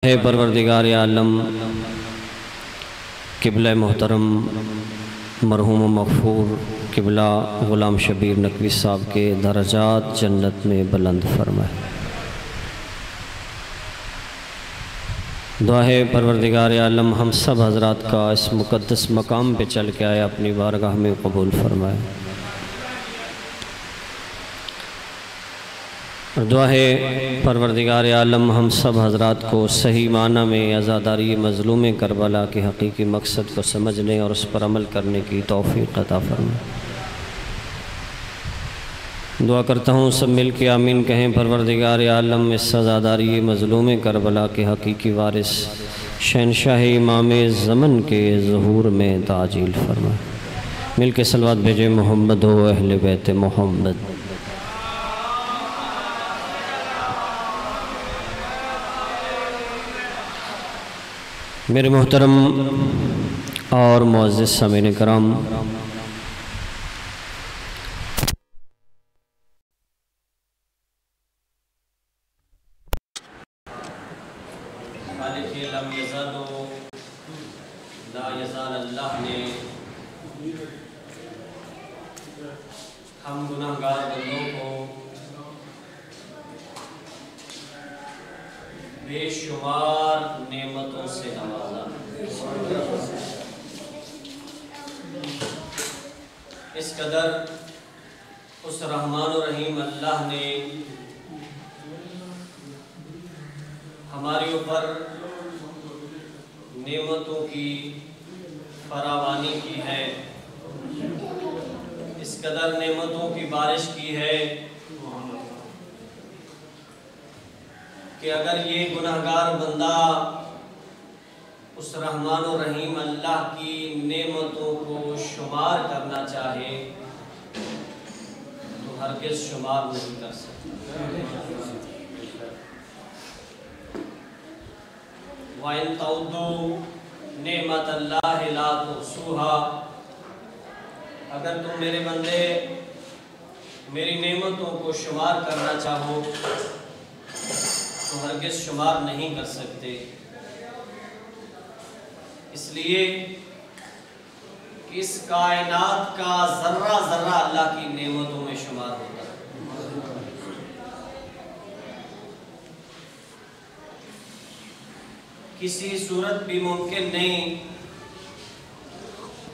ہے پروردگار عالم قبلہ محترم مرحوم و مغفور قبلہ غلام شبیر نقوی صاحب کے درجات جنت میں بلند فرمائے۔ دعا ہے پروردگار عالم ہم سب حضرات کا اس مقدس مقام پہ چل کے آئے اپنی بارگاہ میں قبول فرمائے۔ دعا ہے پروردگار عالم ہم سب حضرات کو صحیح معنی میں عزاداری مظلوم کربلا کے حقیقی مقصد کو سمجھنے اور اس پر عمل کرنے کی توفیق عطا فرمائے۔ دعا کرتا ہوں سب مل کے آمین کہیں۔ پروردگار عالم اس عزاداری مظلوم کربلا کے حقیقی وارث شہنشاہ امام زمن کے ظہور میں تعجیل فرمائے۔ مل کے صلوات بھیجے محمد و اہل بیت محمد۔ میرے محترم اور معزز سامعین کرام، خالق لم یزال و لا یزال اللہ نے ہم گناہگار بندوں کو بے شمار نعمتوں سے نوازا۔ اس قدر اس رحمان و رحیم اللہ نے ہمارے اوپر نعمتوں کی فراوانی کی ہے، اس قدر نعمتوں کی بارش کی ہے کہ اگر یہ گناہگار بندہ اس رحمان و رحیم اللہ کی نعمتوں کو شمار کرنا چاہے تو ہرگز شمار نہیں کر سکتا۔ وَإِن تَعُدُّوا نِعْمَتَ اللَّهِ لَا تُحْصُوهَا، اگر تم میرے بندے میری نعمتوں کو شمار کرنا چاہو تو ہرگز شمار نہیں کر سکتے، اس لیے کہ اس کائنات کا ذرہ ذرہ اللہ کی نعمتوں میں شمار ہوتا ہے۔ کسی صورت بھی ممکن نہیں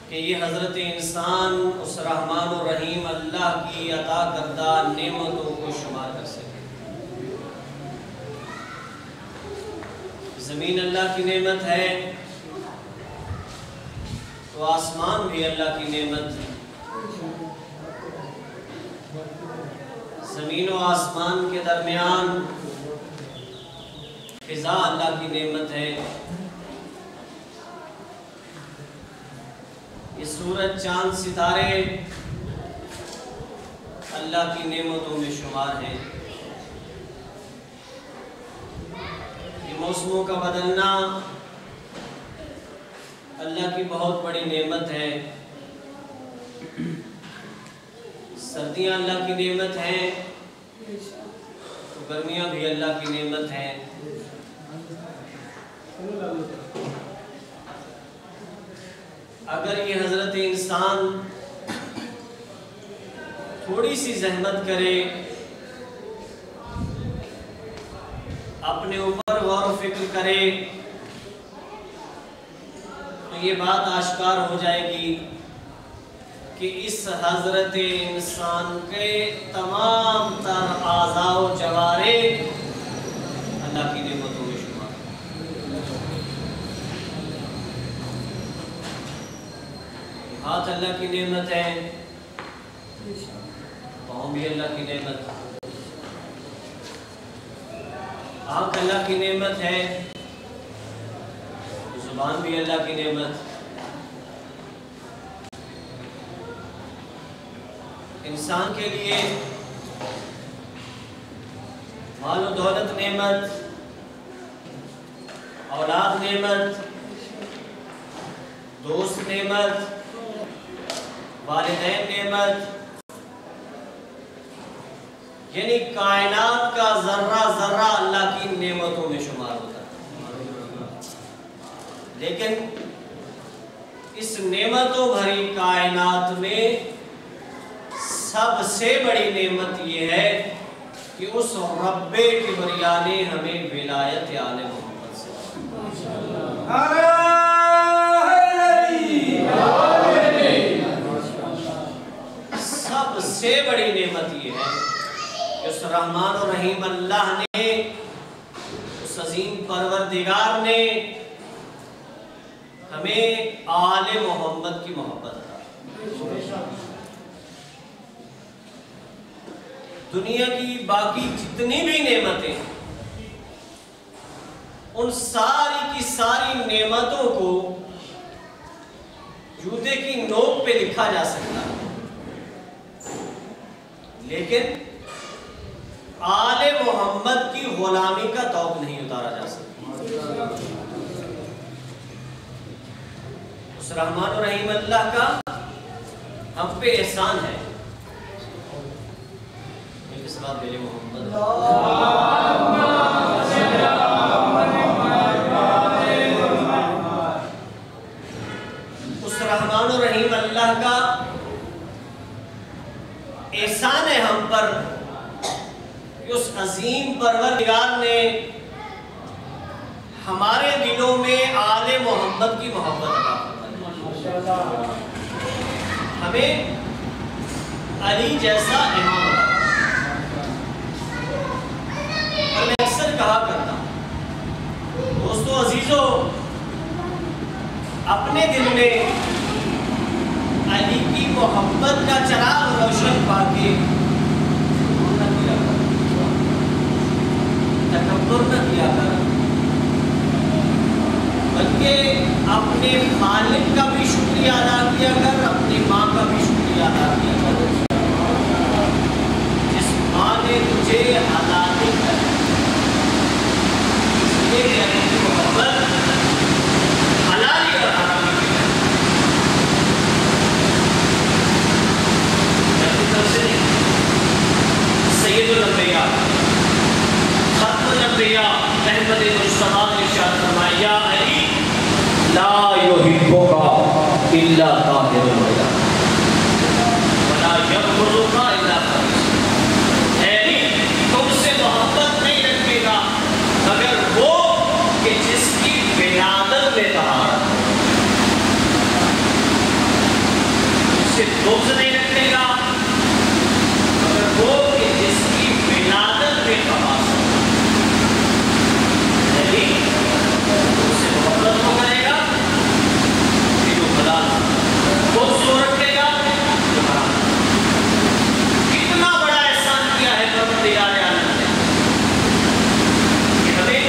کہ یہ حضرت انسان اس رحمان و رحیم اللہ کی عطا کردہ نعمتوں کو شمار کر سکے۔ زمین اللہ کی نعمت ہے تو آسمان بھی اللہ کی نعمت ہے، زمین و آسمان کے درمیان فضا اللہ کی نعمت ہے، یہ سورج چاند ستارے اللہ کی نعمتوں میں شمار ہیں، یہ موسموں کا بدلنا اللہ کی بہت بڑی نعمت ہے، سردیاں اللہ کی نعمت ہیں تو گرمیاں بھی اللہ کی نعمت ہیں۔ اگر یہ حضرت انسان تھوڑی سی زحمت کرے، اپنے اوپر غور و فکر کرے تو یہ بات آشکار ہو جائے گی کہ اس حضرت انسان کے تمام تر اعضاء و جوارح اللہ کی نعمتوں میں شمار۔ ہاتھ اللہ کی نعمت ہے، پاؤں بھی اللہ کی نعمت ہے، آنکھ اللہ کی نعمت ہے، زبان بھی اللہ کی نعمت۔ انسان کے لیے مال و دولت نعمت، اولاد نعمت، دوست نعمت، والدین نعمت، یعنی کائنات کا ذرہ ذرہ اللہ کی نعمتوں میں شمار ہوتا ہے۔ لیکن اس نعمتوں بھری کائنات میں سب سے بڑی نعمت یہ ہے کہ اس رب کبریا نے ہمیں ولایت آل محمد سے سب سے بڑی نعمت یہ ہے کہ اس رحمان و رحیم اللہ نے، اس عظیم پروردگار نے ہمیں آل محمد کی محبت دی۔ دنیا کی باقی جتنی بھی نعمتیں ان ساری کی ساری نعمتوں کو جوتے کی نوک پہ لکھا جا سکتا ہے، لیکن آل محمد کی غلامی کا طوق نہیں اتارا جا سکتا۔ اس رحمان و رحیم اللہ کا ہم پہ احسان ہے۔ میرے محمد اس رحمان و رحیم اللہ کا احسان ہے ہم پر کہ اس عظیم پروردگار نے ہمارے دلوں میں آل محمد کی محبت عطا فرمائی، ہمیں علی جیسا امام عطا۔ اور میں اکثر کہا کرتا ہوں دوستو عزیزو، اپنے دل میں علی کی محبت کا چراغ روشن پا کے تکبر نہ کیا کر، بلکہ اپنے خالق کا بھی شکریہ ادا کیا کر، اپنی ماں کا بھی شکریہ ادا کیا کر، جس ماں نے تجھے حلالی کر محبت حلالی اور حرامی کی سید الانبیاء ختم الانبیاء احمد مصطفیٰ نے ارشاد فرمایا یا علی لا یحبک الا طاہر ولا یبغضک الا خبیث۔ علی تم سے محبت نہیں رکھے گا مگر وہ کہ جس کی ولادت میں طہارت، اس سے بغض نہیں رکھے گا مگر وہ کہ جس کی ولادت میں طہارت۔ علی تم سے محبت کو کرے گا کہ جو حلال، بغض کو رکھے گا جو حرام۔ کتنا بڑا احسان کیا ہے پروردگار عالم نے کہ ہمیں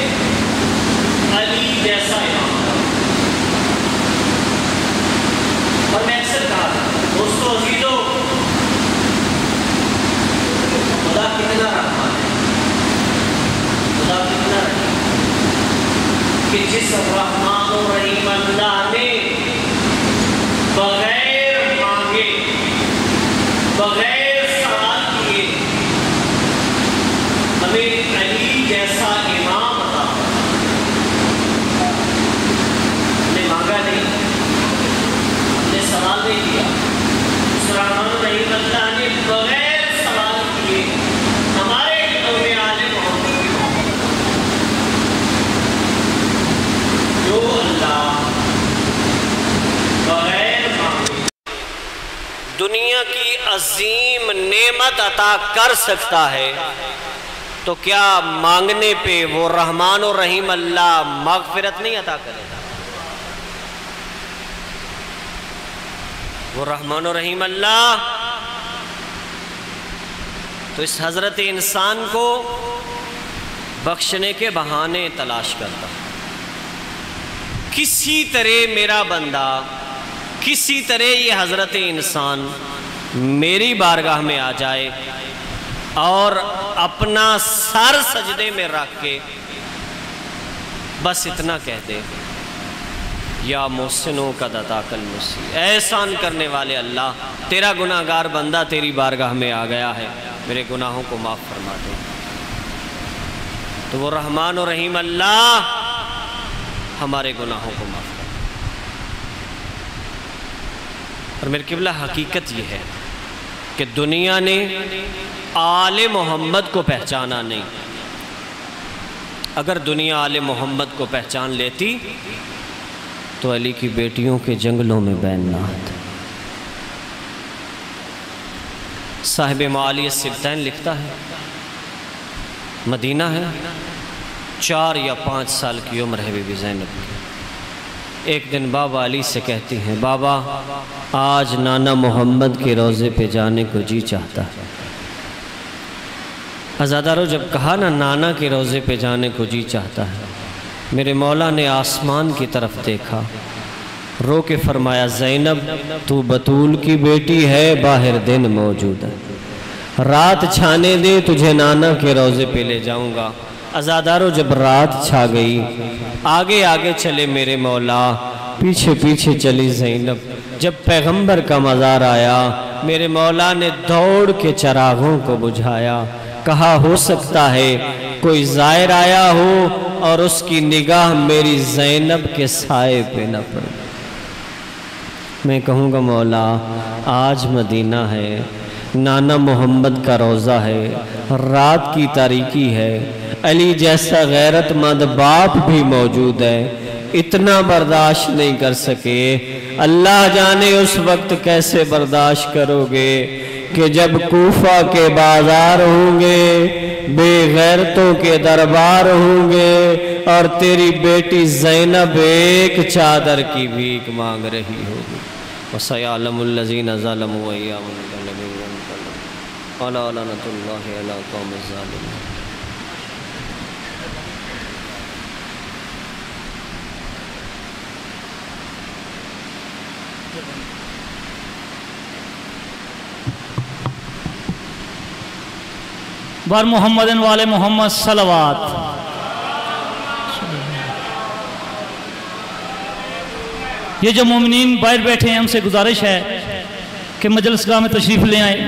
علی جیسا امام۔ اور میں اکثر کہا دوستو عزیزو، خدا کتنا رحمان ہے، خدا کتنا رحیم کہ جس رحمان و رحیم اللہ نے بغیر مانگے، بغیر سوال کیے ہمیں علی جیسا امام عطا فرمایا۔ ہم نے مانگا نہیں، ہم نے سوال نہیں کیا، اس رحمان و رحیم اللہ نے بغیر سوال کیے ہمارے دلوں میں آل محمد کی محبت۔ جو اللہ بغیر مانگے دنیا کی عظیم نعمت عطا کر سکتا ہے تو کیا مانگنے پہ وہ رحمان و رحیم اللہ مغفرت نہیں عطا کرے گا؟ وہ رحمان و رحیم اللہ تو اس حضرت انسان کو بخشنے کے بہانے تلاش کرتا، کسی طرح میرا بندہ، کسی طرح یہ حضرت انسان میری بارگاہ میں آ جائے اور اپنا سر سجدے میں رکھ کے بس اتنا کہہ دے یا محسنوں کا دتا کل مسیح، احسان کرنے والے اللہ تیرا گناہ گار بندہ تیری بارگاہ میں آ گیا ہے، میرے گناہوں کو معاف فرما دے، تو وہ رحمان و رحیم اللہ ہمارے گناہوں کو معاف کر۔ اور میرے قبلہ حقیقت یہ ہے کہ دنیا نے آل محمد کو پہچانا نہیں۔ اگر دنیا آل محمد کو پہچان لیتی تو علی کی بیٹیوں کے جنگلوں میں بین نہ آتا۔ صاحب معالی السبتین لکھتا ہے، مدینہ ہے، 4 یا 5 سال کی عمر ہے بی بی زینب کی۔ ایک دن بابا علی سے کہتی ہیں، بابا آج نانا محمد کے روضے پہ جانے کو جی چاہتا ہے۔ عزادارو جب کہا نا نانا کے روضے پہ جانے کو جی چاہتا ہے، میرے مولا نے آسمان کی طرف دیکھا، رو کے فرمایا زینب تو بطول کی بیٹی ہے، باہر دن موجود ہے، رات چھانے دے تجھے نانا کے روضے پہ لے جاؤں گا۔ عزادارو جب رات چھا گئی، آگے آگے چلے میرے مولا، پیچھے پیچھے چلی زینب۔ جب پیغمبر کا مزار آیا، میرے مولا نے دوڑ کے چراغوں کو بجھایا، کہا ہو سکتا ہے کوئی زائر آیا ہو اور اس کی نگاہ میری زینب کے سائے پہ نہ پڑے۔ میں کہوں گا مولا آج مدینہ ہے، نانا محمد کا روضہ ہے، رات کی تاریکی ہے، علی جیسا غیرت مند باپ بھی موجود ہے، اتنا برداشت نہیں کر سکے، اللہ جانے اس وقت کیسے برداشت کرو گے کہ جب کوفہ کے بازار ہوں گے، بے غیرتوں کے دربار ہوں گے اور تیری بیٹی زینب ایک چادر کی بھیک مانگ رہی ہوگی۔ وَسَيَعْلَمُ الَّذِينَ ظَلَمُوا وَأَيَّامُ الْمُنْقَلِبِينَ وَلَا لَعْنَةُ اللَّهِ عَلَى الْقَوْمِ الظَّالِمِينَ۔ بار محمد والے محمد صلوات۔ یہ جو مومنین باہر بیٹھے ہیں ان سے گزارش ہے کہ مجلس گاہ میں تشریف لے آئیں۔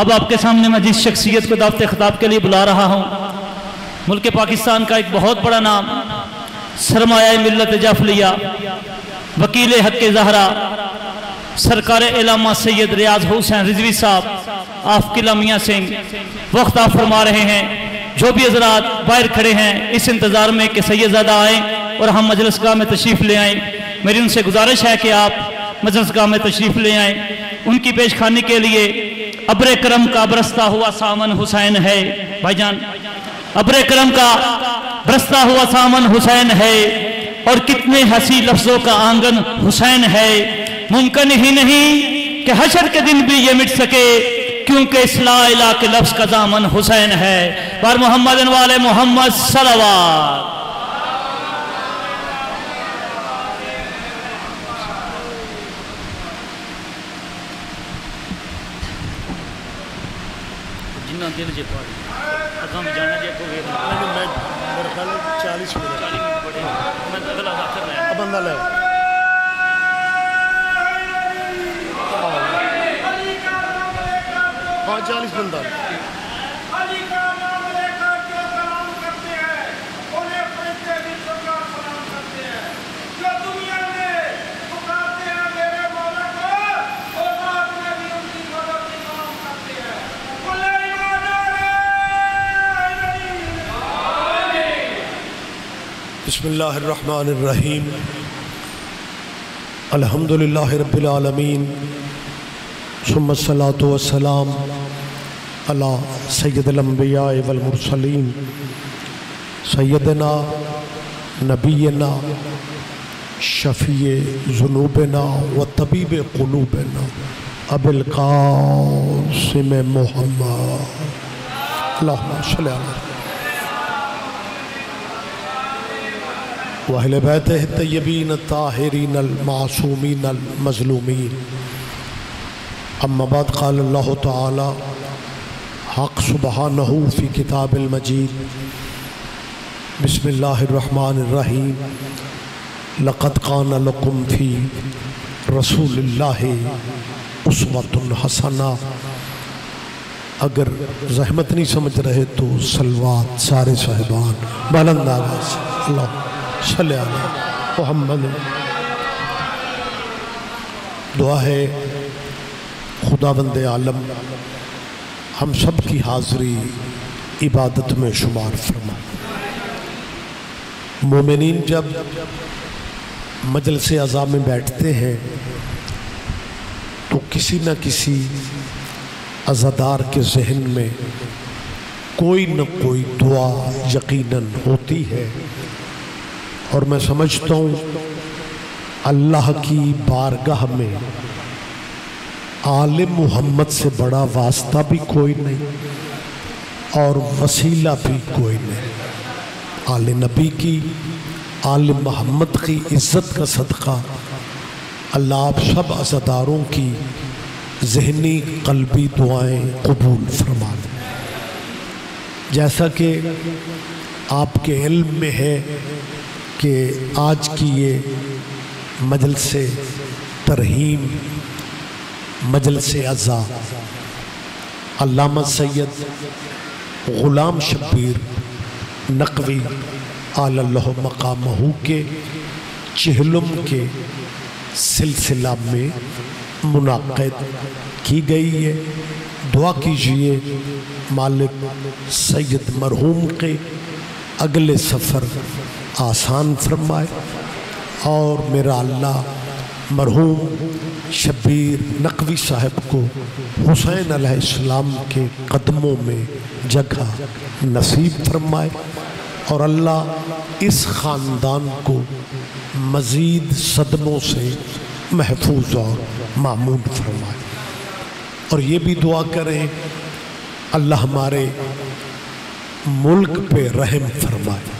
اب آپ کے سامنے میں جس شخصیت کو دعوت خطاب کے لیے بلا رہا ہوں، ملک پاکستان کا ایک بہت بڑا نام، سرمایہ ملت جعفریہ، وکیل حق زہرا، سرکار علامہ سید ریاض حسین رضوی صاحب، آپ قلعہ میاں سنگھ وقت آپ فرما رہے ہیں۔ جو بھی حضرات باہر کھڑے ہیں اس انتظار میں کہ سید زادہ آئیں اور ہم مجلس گاہ میں تشریف لے آئیں، میری ان سے گزارش ہے کہ آپ مجلس گاہ میں تشریف لے آئیں۔ ان کی پیش خانی کے لیے ابر کرم کا برستا ہوا سامن حسین ہے۔ بھائی جان، ابر کرم کا برستا ہوا سامن حسین ہے اور کتنے ہنسی لفظوں کا آنگن حسین ہے۔ ممکن ہی نہیں کہ حشر کے دن بھی یہ مٹ سکے کیونکہ اس لا الہ کے لفظ کا دامن حسین ہے۔ بار محمد والے محمد صلوات۔ جنہ دل جے پاڑی اگام جانا جے کو غیر میں مرخل 40 منٹ پڑے میں اگلا آخر رہا اب بندہ لے ہاں 40 بندہ بسم اللہ الرحمن الرحیم الحمدللہ رب العالمین ثم الصلاة والسلام علی سید الانبیاء والمرسلین سیدنا نبینا شفیع ذنوبنا و طبیب قلوبنا ابو القاسم محمد اللہم صلی اللہ علیہ وَأَهْلِ بَيْتِهِ الطَّيِّبِينَ الطَّاهِرِينَ الْمَعْصُومِينَ الْمَظْلُومِينَ اما بعد قال اللہ تعالی حق سبحانہ فی کتاب المجید بسم اللہ الرحمن الرحیم لقد کان لکم فی رسول اللہ اسوۃ حسنہ۔ اگر زحمت نہیں سمجھ رہے تو سلوات سارے صاحبان بلند آواز اللہ صلی علی محمد۔ دعا ہے خداوند عالم ہم سب کی حاضری عبادت میں شمار فرما۔ مومنین جب مجلس عزا میں بیٹھتے ہیں تو کسی نہ کسی عزادار کے ذہن میں کوئی نہ کوئی دعا یقیناً ہوتی ہے، اور میں سمجھتا ہوں اللہ کی بارگاہ میں آل محمد سے بڑا واسطہ بھی کوئی نہیں اور وسیلہ بھی کوئی نہیں۔ آل نبی کی، آل محمد کی عزت کا صدقہ اللہ آپ سب عزاداروں کی ذہنی قلبی دعائیں قبول فرما دیں۔ جیسا کہ آپ کے علم میں ہے کہ آج کی یہ مجلس ترحیم، مجلس عزا علامہ سید غلام شبیر نقوی اعلی اللہ مقامہ کے چہلم کے سلسلہ میں منعقد کی گئی ہے۔ دعا کیجئے مالک سید مرحوم کے اگلے سفر آسان فرمائے، اور میرا اللہ مرحوم شبیر نقوی صاحب کو حسین علیہ السلام کے قدموں میں جگہ نصیب فرمائے، اور اللہ اس خاندان کو مزید صدموں سے محفوظ اور معمون فرمائے۔ اور یہ بھی دعا کریں اللہ ہمارے ملک پہ رحم فرمائے۔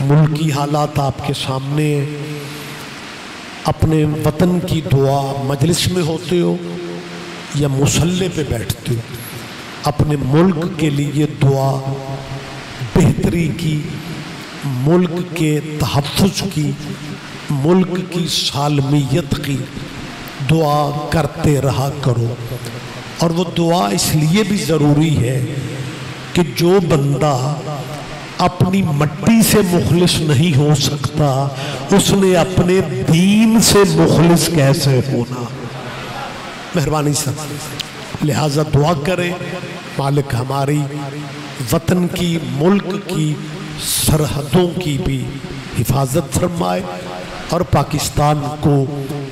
ملکی حالات آپ کے سامنے ہیں، اپنے وطن کی دعا مجلس میں ہوتے ہو یا مصلی پہ بیٹھتے ہو، اپنے ملک کے لیے دعا بہتری کی، ملک کے تحفظ کی، ملک کی سالمیت کی دعا کرتے رہا کرو۔ اور وہ دعا اس لیے بھی ضروری ہے کہ جو بندہ اپنی مٹی سے مخلص نہیں ہو سکتا، اس نے اپنے دین سے مخلص کیسے ہونا۔ مہربانی سے لہٰذا دعا کریں مالک ہماری وطن کی، ملک کی سرحدوں کی بھی حفاظت فرمائے، اور پاکستان کو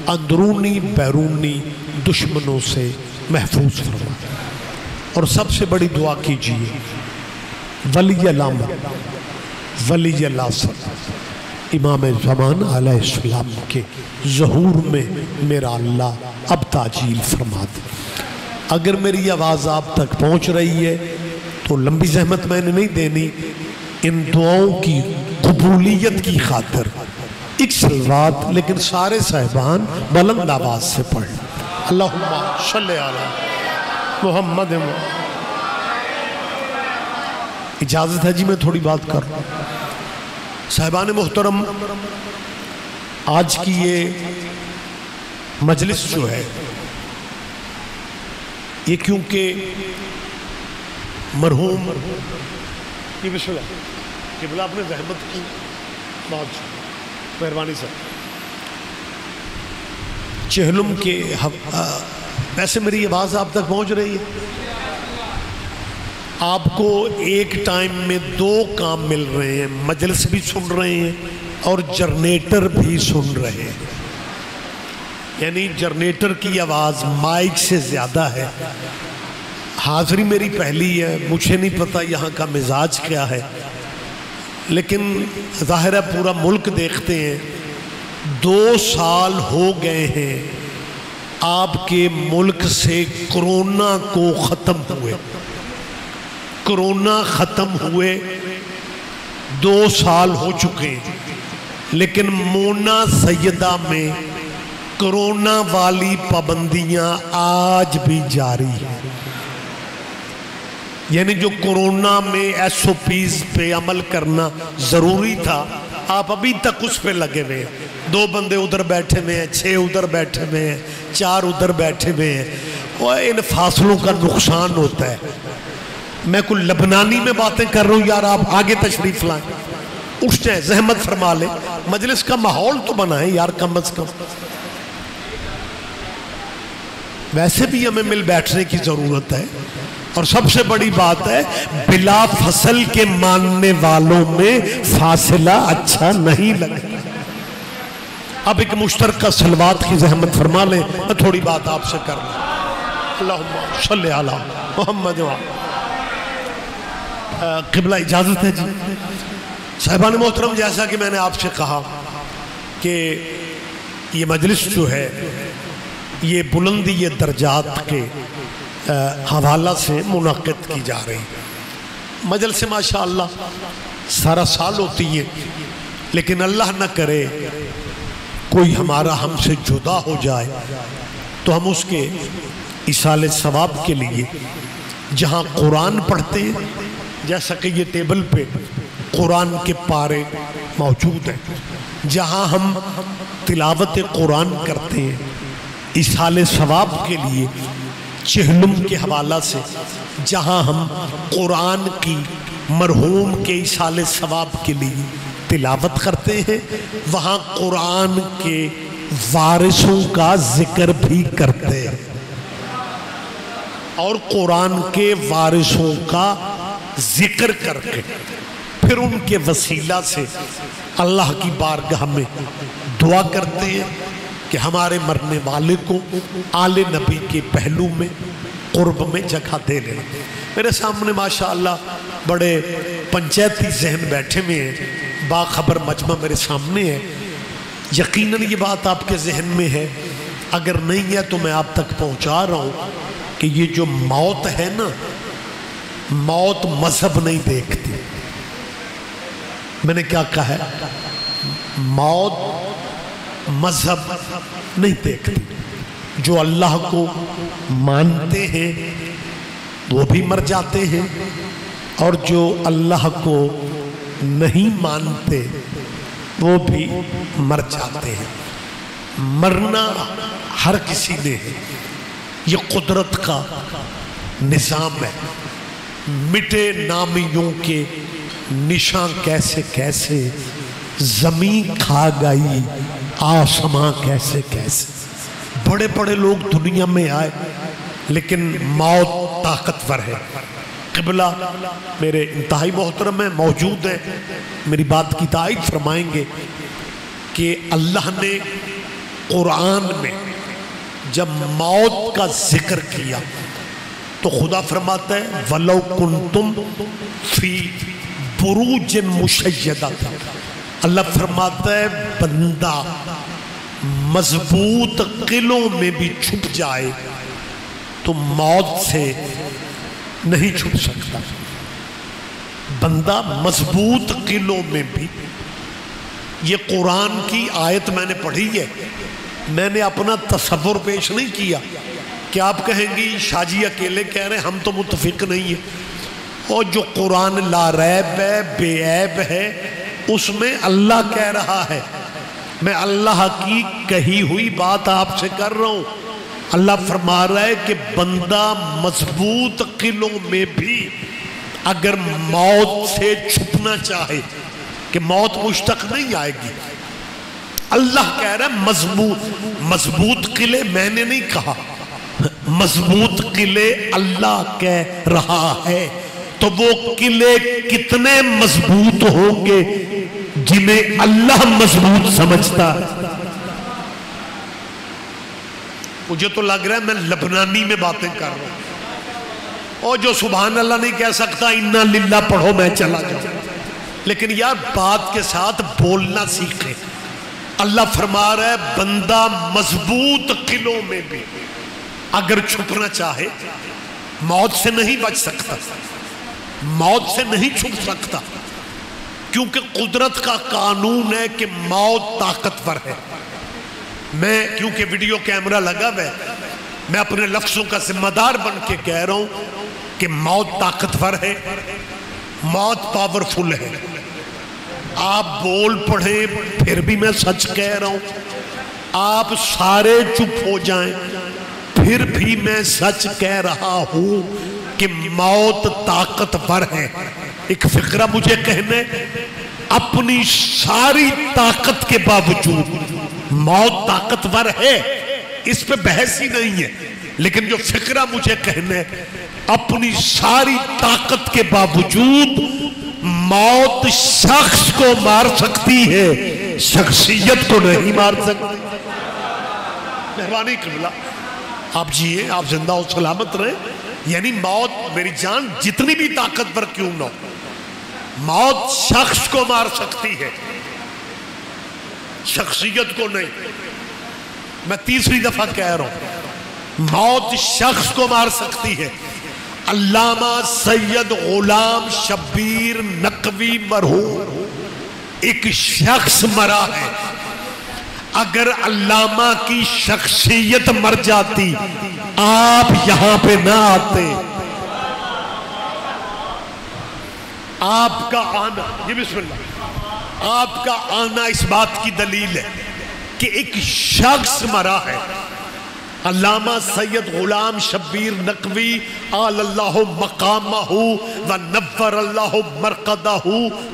اندرونی بیرونی دشمنوں سے محفوظ فرمائے۔ اور سب سے بڑی دعا کیجیے ولی علامت ولی اللہ صلی امام زمان علیہ السلام کے ظہور میں میرا اللہ اب تعجیل فرما دے۔ اگر میری آواز آپ تک پہنچ رہی ہے تو لمبی زحمت میں نے نہیں دینی، ان دعاؤں کی قبولیت کی خاطر ایک صلوات لیکن سارے صاحبان بلند آواز سے پڑھ اللہم صلی علی محمد۔ اجازت ہے جی میں تھوڑی بات کر رہا ہوں۔ صاحبان محترم، آج کی یہ مجلس جو ہے یہ کیونکہ مرحوم یہ بسم اللہ کہ بلا آپ نے زحمت کی بہت مہربانی سے چہلم کے ویسے میری آواز آپ تک پہنچ رہی ہے؟ آپ کو ایک ٹائم میں دو کام مل رہے ہیں، مجلس بھی سن رہے ہیں اور جنریٹر بھی سن رہے ہیں، یعنی جنریٹر کی آواز مائک سے زیادہ ہے۔ حاضری میری پہلی ہے، مجھے نہیں پتا یہاں کا مزاج کیا ہے، لیکن ظاہر ہے پورا ملک دیکھتے ہیں۔ 2 سال ہو گئے ہیں آپ کے ملک سے کرونا کو ختم ہوئے، کرونا ختم ہوئے 2 سال ہو چکے، لیکن مونا سیدہ میں کرونا والی پابندیاں آج بھی جاری ہیں۔ یعنی جو کرونا میں ایس او پیز پہ عمل کرنا ضروری تھا، آپ ابھی تک اس پہ لگے ہوئے ہیں۔ 2 بندے ادھر بیٹھے ہوئے ہیں، 6 ادھر بیٹھے ہوئے ہیں، 4 ادھر بیٹھے ہوئے ہیں، اور ان فاصلوں کا نقصان ہوتا ہے۔ میں کوئی لبنانی میں باتیں کر رہا ہوں، یار آپ آگے تشریف لائیں، اٹھ جائیں، زحمت فرما لیں، مجلس کا ماحول تو بنائیں یار کم از کم. ویسے بھی ہمیں مل بیٹھنے کی ضرورت ہے. اور سب سے بڑی بات ہے بلا فصل کے ماننے والوں میں فاصلہ اچھا نہیں لگتا. اب ایک مشترکہ صلوات کی زحمت فرما لیں، میں تھوڑی بات آپ سے کر لوں. اللہم صلی علی محمد. قبلہ اجازت ہے جی. صاحبان محترم، جیسا کہ میں نے آپ سے کہا کہ یہ مجلس جو ہے یہ بلندی یہ درجات کے حوالہ سے منعقد کی جا رہی. مجلس ماشاءاللہ سارا سال ہوتی ہے، لیکن اللہ نہ کرے کوئی ہمارا ہم سے جدا ہو جائے تو ہم اس کے ایصال ثواب کے لیے جہاں قرآن پڑھتے ہیں، جیسا کہ یہ ٹیبل پہ قرآن کے پارے موجود ہیں، جہاں ہم تلاوت قرآن کرتے ہیں، ایصال ثواب کے لیے چہلم کے حوالہ سے جہاں ہم قرآن کی مرحوم کے ایصال ثواب کے لیے تلاوت کرتے ہیں، وہاں قرآن کے وارثوں کا ذکر بھی کرتے ہیں، اور قرآن کے وارثوں کا ذکر کر کے پھر ان کے وسیلہ سے اللہ کی بارگاہ میں دعا کرتے ہیں کہ ہمارے مرنے والے کو آل نبی کے پہلو میں قرب میں جگہ دے لیں. میرے سامنے ماشاءاللہ بڑے پنچایتی ذہن بیٹھے ہوئے ہیں، باخبر مجمع میرے سامنے ہے. یقیناً یہ بات آپ کے ذہن میں ہے، اگر نہیں ہے تو میں آپ تک پہنچا رہا ہوں کہ یہ جو موت ہے نا، موت مذہب نہیں دیکھتی. میں نے کیا کہا ہے؟ موت مذہب نہیں دیکھتی. جو اللہ کو مانتے ہیں وہ بھی مر جاتے ہیں، اور جو اللہ کو نہیں مانتے وہ بھی مر جاتے ہیں. مرنا ہر کسی نے ہے، یہ قدرت کا نظام ہے. مٹے نامیوں کے نشان کیسے کیسے، زمین کھا گئی آسماں کیسے کیسے. بڑے بڑے لوگ دنیا میں آئے لیکن موت طاقتور ہے. قبلہ میرے انتہائی محترم ہیں، موجود ہیں، میری بات کی تائید فرمائیں گے کہ اللہ نے قرآن میں جب موت کا ذکر کیا تو خدا فرماتا ہے وَلَوْ كُنْتُمْ فِي بُرُوجٍ مُشَيَّدَةٍ. اللہ فرماتا ہے بندہ مضبوط قلعوں میں بھی چھپ جائے تو موت سے نہیں چھپ سکتا. بندہ مضبوط قلعوں میں بھی، یہ قرآن کی آیت میں نے پڑھی ہے، میں نے اپنا تصور پیش نہیں کیا کہ آپ کہیں گی شاہ جی اکیلے کہہ رہے ہیں، ہم تو متفق نہیں ہیں. اور جو قرآن لا ریب ہے، بے عیب ہے، اس میں اللہ کہہ رہا ہے. میں اللہ کی کہی ہوئی بات آپ سے کر رہا ہوں. اللہ فرما رہا ہے کہ بندہ مضبوط قلعوں میں بھی اگر موت سے چھپنا چاہے کہ موت مجھ تک نہیں آئے گی. اللہ کہہ رہا ہے مضبوط قلعے میں نے نہیں کہا، مضبوط قلعے اللہ کہہ رہا ہے. تو وہ قلعے کتنے مضبوط ہوں گے جنہیں اللہ مضبوط سمجھتا ہے. مجھے تو لگ رہا ہے میں لبنانی میں باتیں کر رہا ہوں، اور جو سبحان اللہ نہیں کہہ سکتا انا للہ پڑھو میں چلا جاؤں. لیکن یار بات کے ساتھ بولنا سیکھیں. اللہ فرما رہا ہے بندہ مضبوط قلعوں میں بھی اگر چھپنا چاہے موت سے نہیں بچ سکتا، موت سے نہیں چھپ سکتا، کیونکہ قدرت کا قانون ہے کہ موت طاقتور ہے. میں کیونکہ ویڈیو کیمرہ لگا ہے، میں اپنے لفظوں کا ذمہ دار بن کے کہہ رہا ہوں کہ موت طاقتور ہے، موت پاورفل ہے. آپ بول پڑھیں پھر بھی میں سچ کہہ رہا ہوں، آپ سارے چپ ہو جائیں پھر بھی میں سچ کہہ رہا ہوں کہ موت طاقتور ہے. ایک فقرہ مجھے کہنے، اپنی ساری طاقت کے باوجود، موت طاقتور ہے اس پہ بحث ہی نہیں ہے، لیکن جو فکرہ مجھے کہنا ہے، اپنی ساری طاقت کے باوجود موت شخص کو مار سکتی ہے، شخصیت کو نہیں مار سکتی۔ مہربانی قبلہ، آپ جیئے، آپ زندہ و سلامت رہے، یعنی موت میری جان جتنی بھی طاقتور کیوں نہ ہو، موت شخص کو مار سکتی ہے، شخصیت کو نہیں۔ میں تیسری دفعہ کہہ رہا ہوں، موت شخص کو مار سکتی ہے۔ علامہ سید غلام شبیر نقوی مرحوم ایک شخص مرا ہے، اگر علامہ کی شخصیت مر جاتی آپ یہاں پہ نہ آتے۔ آپ کا آنا، جی بسم اللہ، آپ کا آنا اس بات کی دلیل ہے کہ ایک شخص مرا ہے، علامہ سید غلام شبیر نقوی آل اللہ مقامہ و نور اللہ مرقدہ،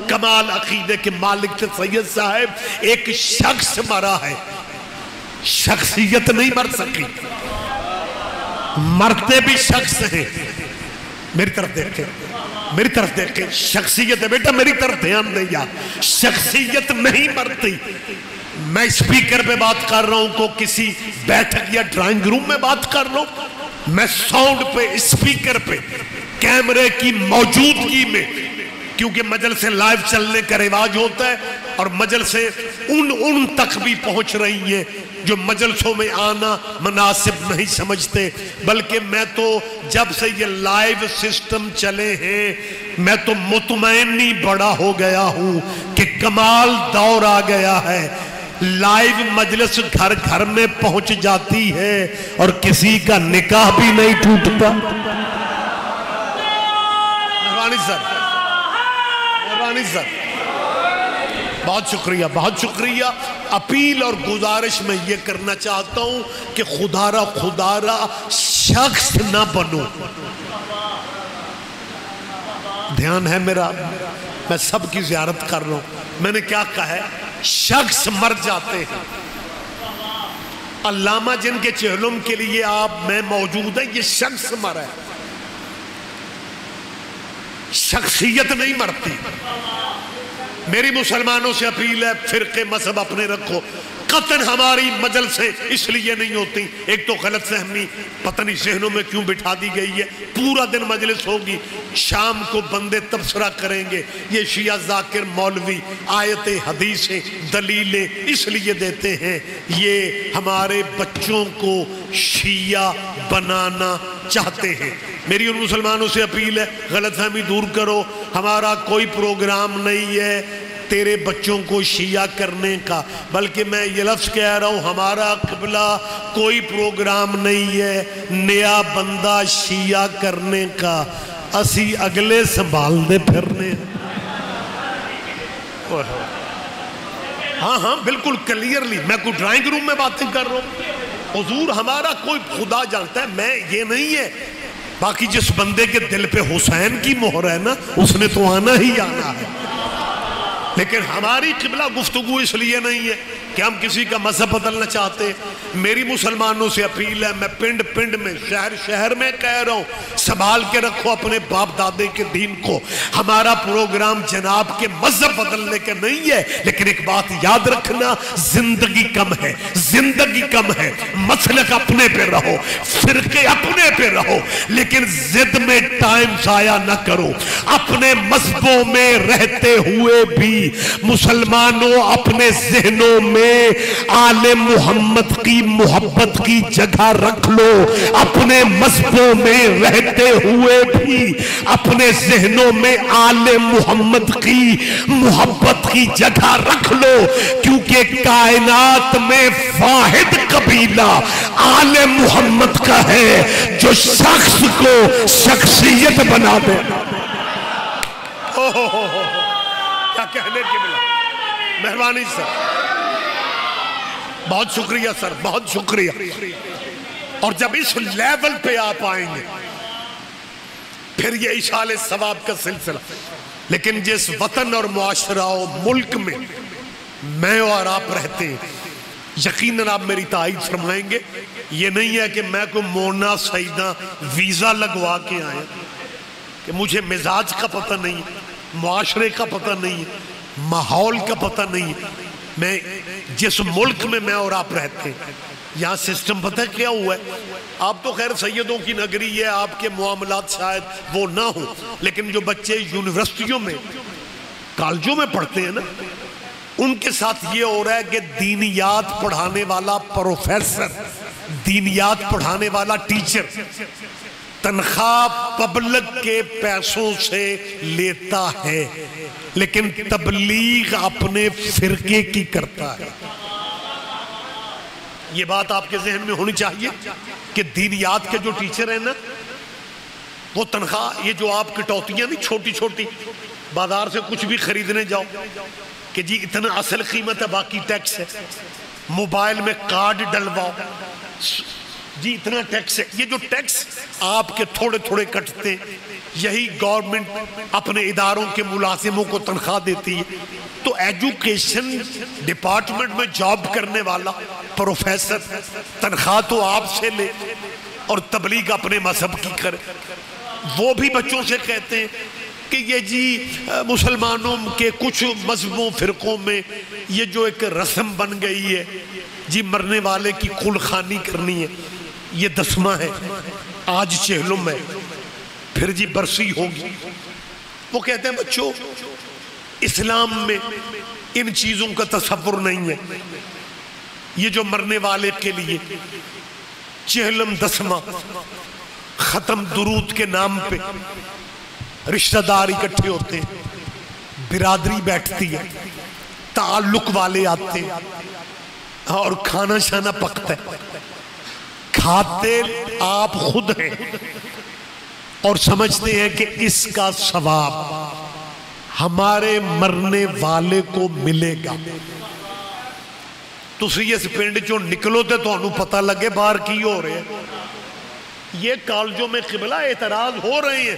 کمال عقیدے کے مالک تھے سید صاحب، ایک شخص مرا ہے، شخصیت نہیں مر سکی، مرتے بھی شخص ہیں۔ میری طرف دیکھیں، میری طرف دیکھیں، شخصیت ہے بیٹا، میری طرف دھیان دیں یار، شخصیت نہیں مرتی۔ میں اسپیکر پہ بات کر رہا ہوں، کو کسی بیٹھک یا ڈرائنگ روم میں بات کر رہا ہوں، میں ساؤنڈ پہ، اسپیکر پہ، کیمرے کی موجودگی میں، کیونکہ مجلسیں لائیو چلنے کا رواج ہوتا ہے اور مجلسیں ان تک بھی پہنچ رہی ہیں جو مجلسوں میں آنا مناسب نہیں سمجھتے، بلکہ میں تو جب سے یہ لائیو سسٹم چلے ہیں میں تو مطمئن ہی بڑا ہو گیا ہوں کہ کمال دور آ گیا ہے، لائیو مجلس گھر گھر میں پہنچ جاتی ہے اور کسی کا نکاح بھی نہیں ٹوٹتا۔ مہربانی سر، مہربانی سر، بہت شکریہ، بہت شکریہ۔ اپیل اور گزارش میں یہ کرنا چاہتا ہوں کہ خدا را شخص نہ بنو۔ دھیان ہے میرا، میں سب کی زیارت کر رہا ہوں، میں نے کیا کہا ہے، شخص مر جاتے ہیں۔ علامہ جن کے چہلم کے لیے آپ میں موجود ہیں، یہ شخص مرا ہے، شخصیت نہیں مرتی۔ میری مسلمانوں سے اپیل ہے، فرقے مذہب اپنے رکھو، قطن ہماری مجلسیں اس لیے نہیں ہوتی، ایک تو غلط فہمی پتہ نہیں ذہنوں میں کیوں بٹھا دی گئی ہے، پورا دن مجلس ہوگی، شام کو بندے تبصرہ کریں گے، یہ شیعہ ذاکر مولوی آیتیں حدیثیں دلیلیں اس لیے دیتے ہیں، یہ ہمارے بچوں کو شیعہ بنانا چاہتے ہیں۔ میری ان مسلمانوں سے اپیل ہے، غلط فہمی دور کرو، ہمارا کوئی پروگرام نہیں ہے تیرے بچوں کو شیعہ کرنے کا، بلکہ میں یہ لفظ کہہ رہا ہوں، ہمارا قبلہ کوئی پروگرام نہیں ہے نیا بندہ شیعہ کرنے کا، اسی اگلے سنبھال دے پھرنے۔ ہاں بالکل کلیئرلی، میں کوئی ڈرائنگ روم میں باتیں کر رہا ہوں، حضور ہمارا کوئی خدا جانتا ہے، میں یہ نہیں ہے، باقی جس بندے کے دل پہ حسین کی مہر ہے نا اس نے تو آنا ہی آنا ہے، لیکن ہماری قبلہ گفتگو اس لیے نہیں ہے کہ ہم کسی کا مذہب بدلنا چاہتے۔ میری مسلمانوں سے اپیل ہے، میں پنڈ پنڈ میں شہر شہر میں کہہ رہا ہوں، سنبھال کے رکھو اپنے باپ دادے کے دین کو، ہمارا پروگرام جناب کے مذہب بدلنے کے نہیں ہے، لیکن ایک بات یاد رکھنا، زندگی کم ہے، زندگی کم ہے، مسلک اپنے پہ رہو، فرقے اپنے پہ رہو، لیکن ضد میں ٹائم ضائع نہ کرو، اپنے مذہبوں میں رہتے ہوئے بھی مسلمانوں اپنے ذہنوں میں آل محمد کی محبت کی جگہ رکھ لو، اپنے مذہبوں میں رہتے ہوئے بھی اپنے ذہنوں میں آل محمد کی محبت کی جگہ رکھ لو، کیونکہ کائنات میں واحد قبیلہ آل محمد کا ہے جو شخص کو شخصیت بنا دے۔ کیا کہنے کی ملا، مہربانی سر، بہت شکریہ سر، بہت شکریہ۔ اور جب اس لیول پہ آپ آئیں گے پھر یہ اشال ثواب کا سلسلہ، لیکن جس وطن اور معاشرہ و ملک میں میں اور آپ رہتے ہیں، یقیناً آپ میری تائید فرمائیں گے، یہ نہیں ہے کہ میں کوئی مونا سعیدہ ویزا لگوا کے آئے کہ مجھے مزاج کا پتہ نہیں، معاشرے کا پتہ نہیں، ماحول کا پتہ نہیں. میں جس ملک میں اور آپ رہتے ہیں، یہاں سسٹم پتہ کیا ہوا ہے. آپ تو خیر سیدوں کی نگری ہے، آپ کے معاملات شاید وہ نہ ہوں، لیکن جو بچے یونیورسٹیوں میں کالجوں میں پڑھتے ہیں نا، ان کے ساتھ یہ ہو رہا ہے کہ دینیات پڑھانے والا پروفیسر، دینیات پڑھانے والا ٹیچر تنخواہ پبلک کے پیسوں سے لیتا ہے، لیکن تبلیغ اپنے فرقے کی کرتا ہے. یہ بات آپ کے ذہن میں ہونی چاہیے کہ دینیات کے جو ٹیچر ہیں نا، وہ تنخواہ، یہ جو آپ کٹوتیاں نہیں چھوٹی چھوٹی، بازار سے کچھ بھی خریدنے جاؤ کہ جی اتنا اصل قیمت ہے باقی ٹیکس ہے، موبائل میں کارڈ ڈلواؤ جی اتنا ٹیکس ہے. یہ جو ٹیکس آپ کے تھوڑے تھوڑے کٹتے، یہی گورنمنٹ اپنے اداروں کے ملازموں کو تنخواہ دیتی ہے. تو ایجوکیشن ڈپارٹمنٹ میں جاب کرنے والا پروفیسر تنخواہ تو آپ سے لے اور تبلیغ اپنے مذہب کی کرے. وہ بھی بچوں سے کہتے ہیں کہ یہ جی مسلمانوں کے کچھ مذہبوں فرقوں میں یہ جو ایک رسم بن گئی ہے جی مرنے والے کی خلخانی کرنی ہے، یہ دسواں ہے، آج چہلم ہے، پھر جی برسی ہوگی. وہ کہتے ہیں بچوں اسلام میں ان چیزوں کا تصور نہیں ہے. یہ جو مرنے والے کے لیے چہلم دسواں ختم درود کے نام پہ رشتہ دار اکٹھے ہوتے ہیں، برادری بیٹھتی ہے، تعلق والے آتے ہیں اور کھانا شانا پکتا ہے. کھاتے آپ خود ہیں اور سمجھتے ہیں کہ اس کا ثواب ہمارے مرنے والے کو ملے گا. تسی اس پنڈ چوں نکلو تے تو انہوں پتہ لگے باہر کی ہو رہے ہیں. یہ کالجوں میں قبلہ اعتراض ہو رہے ہیں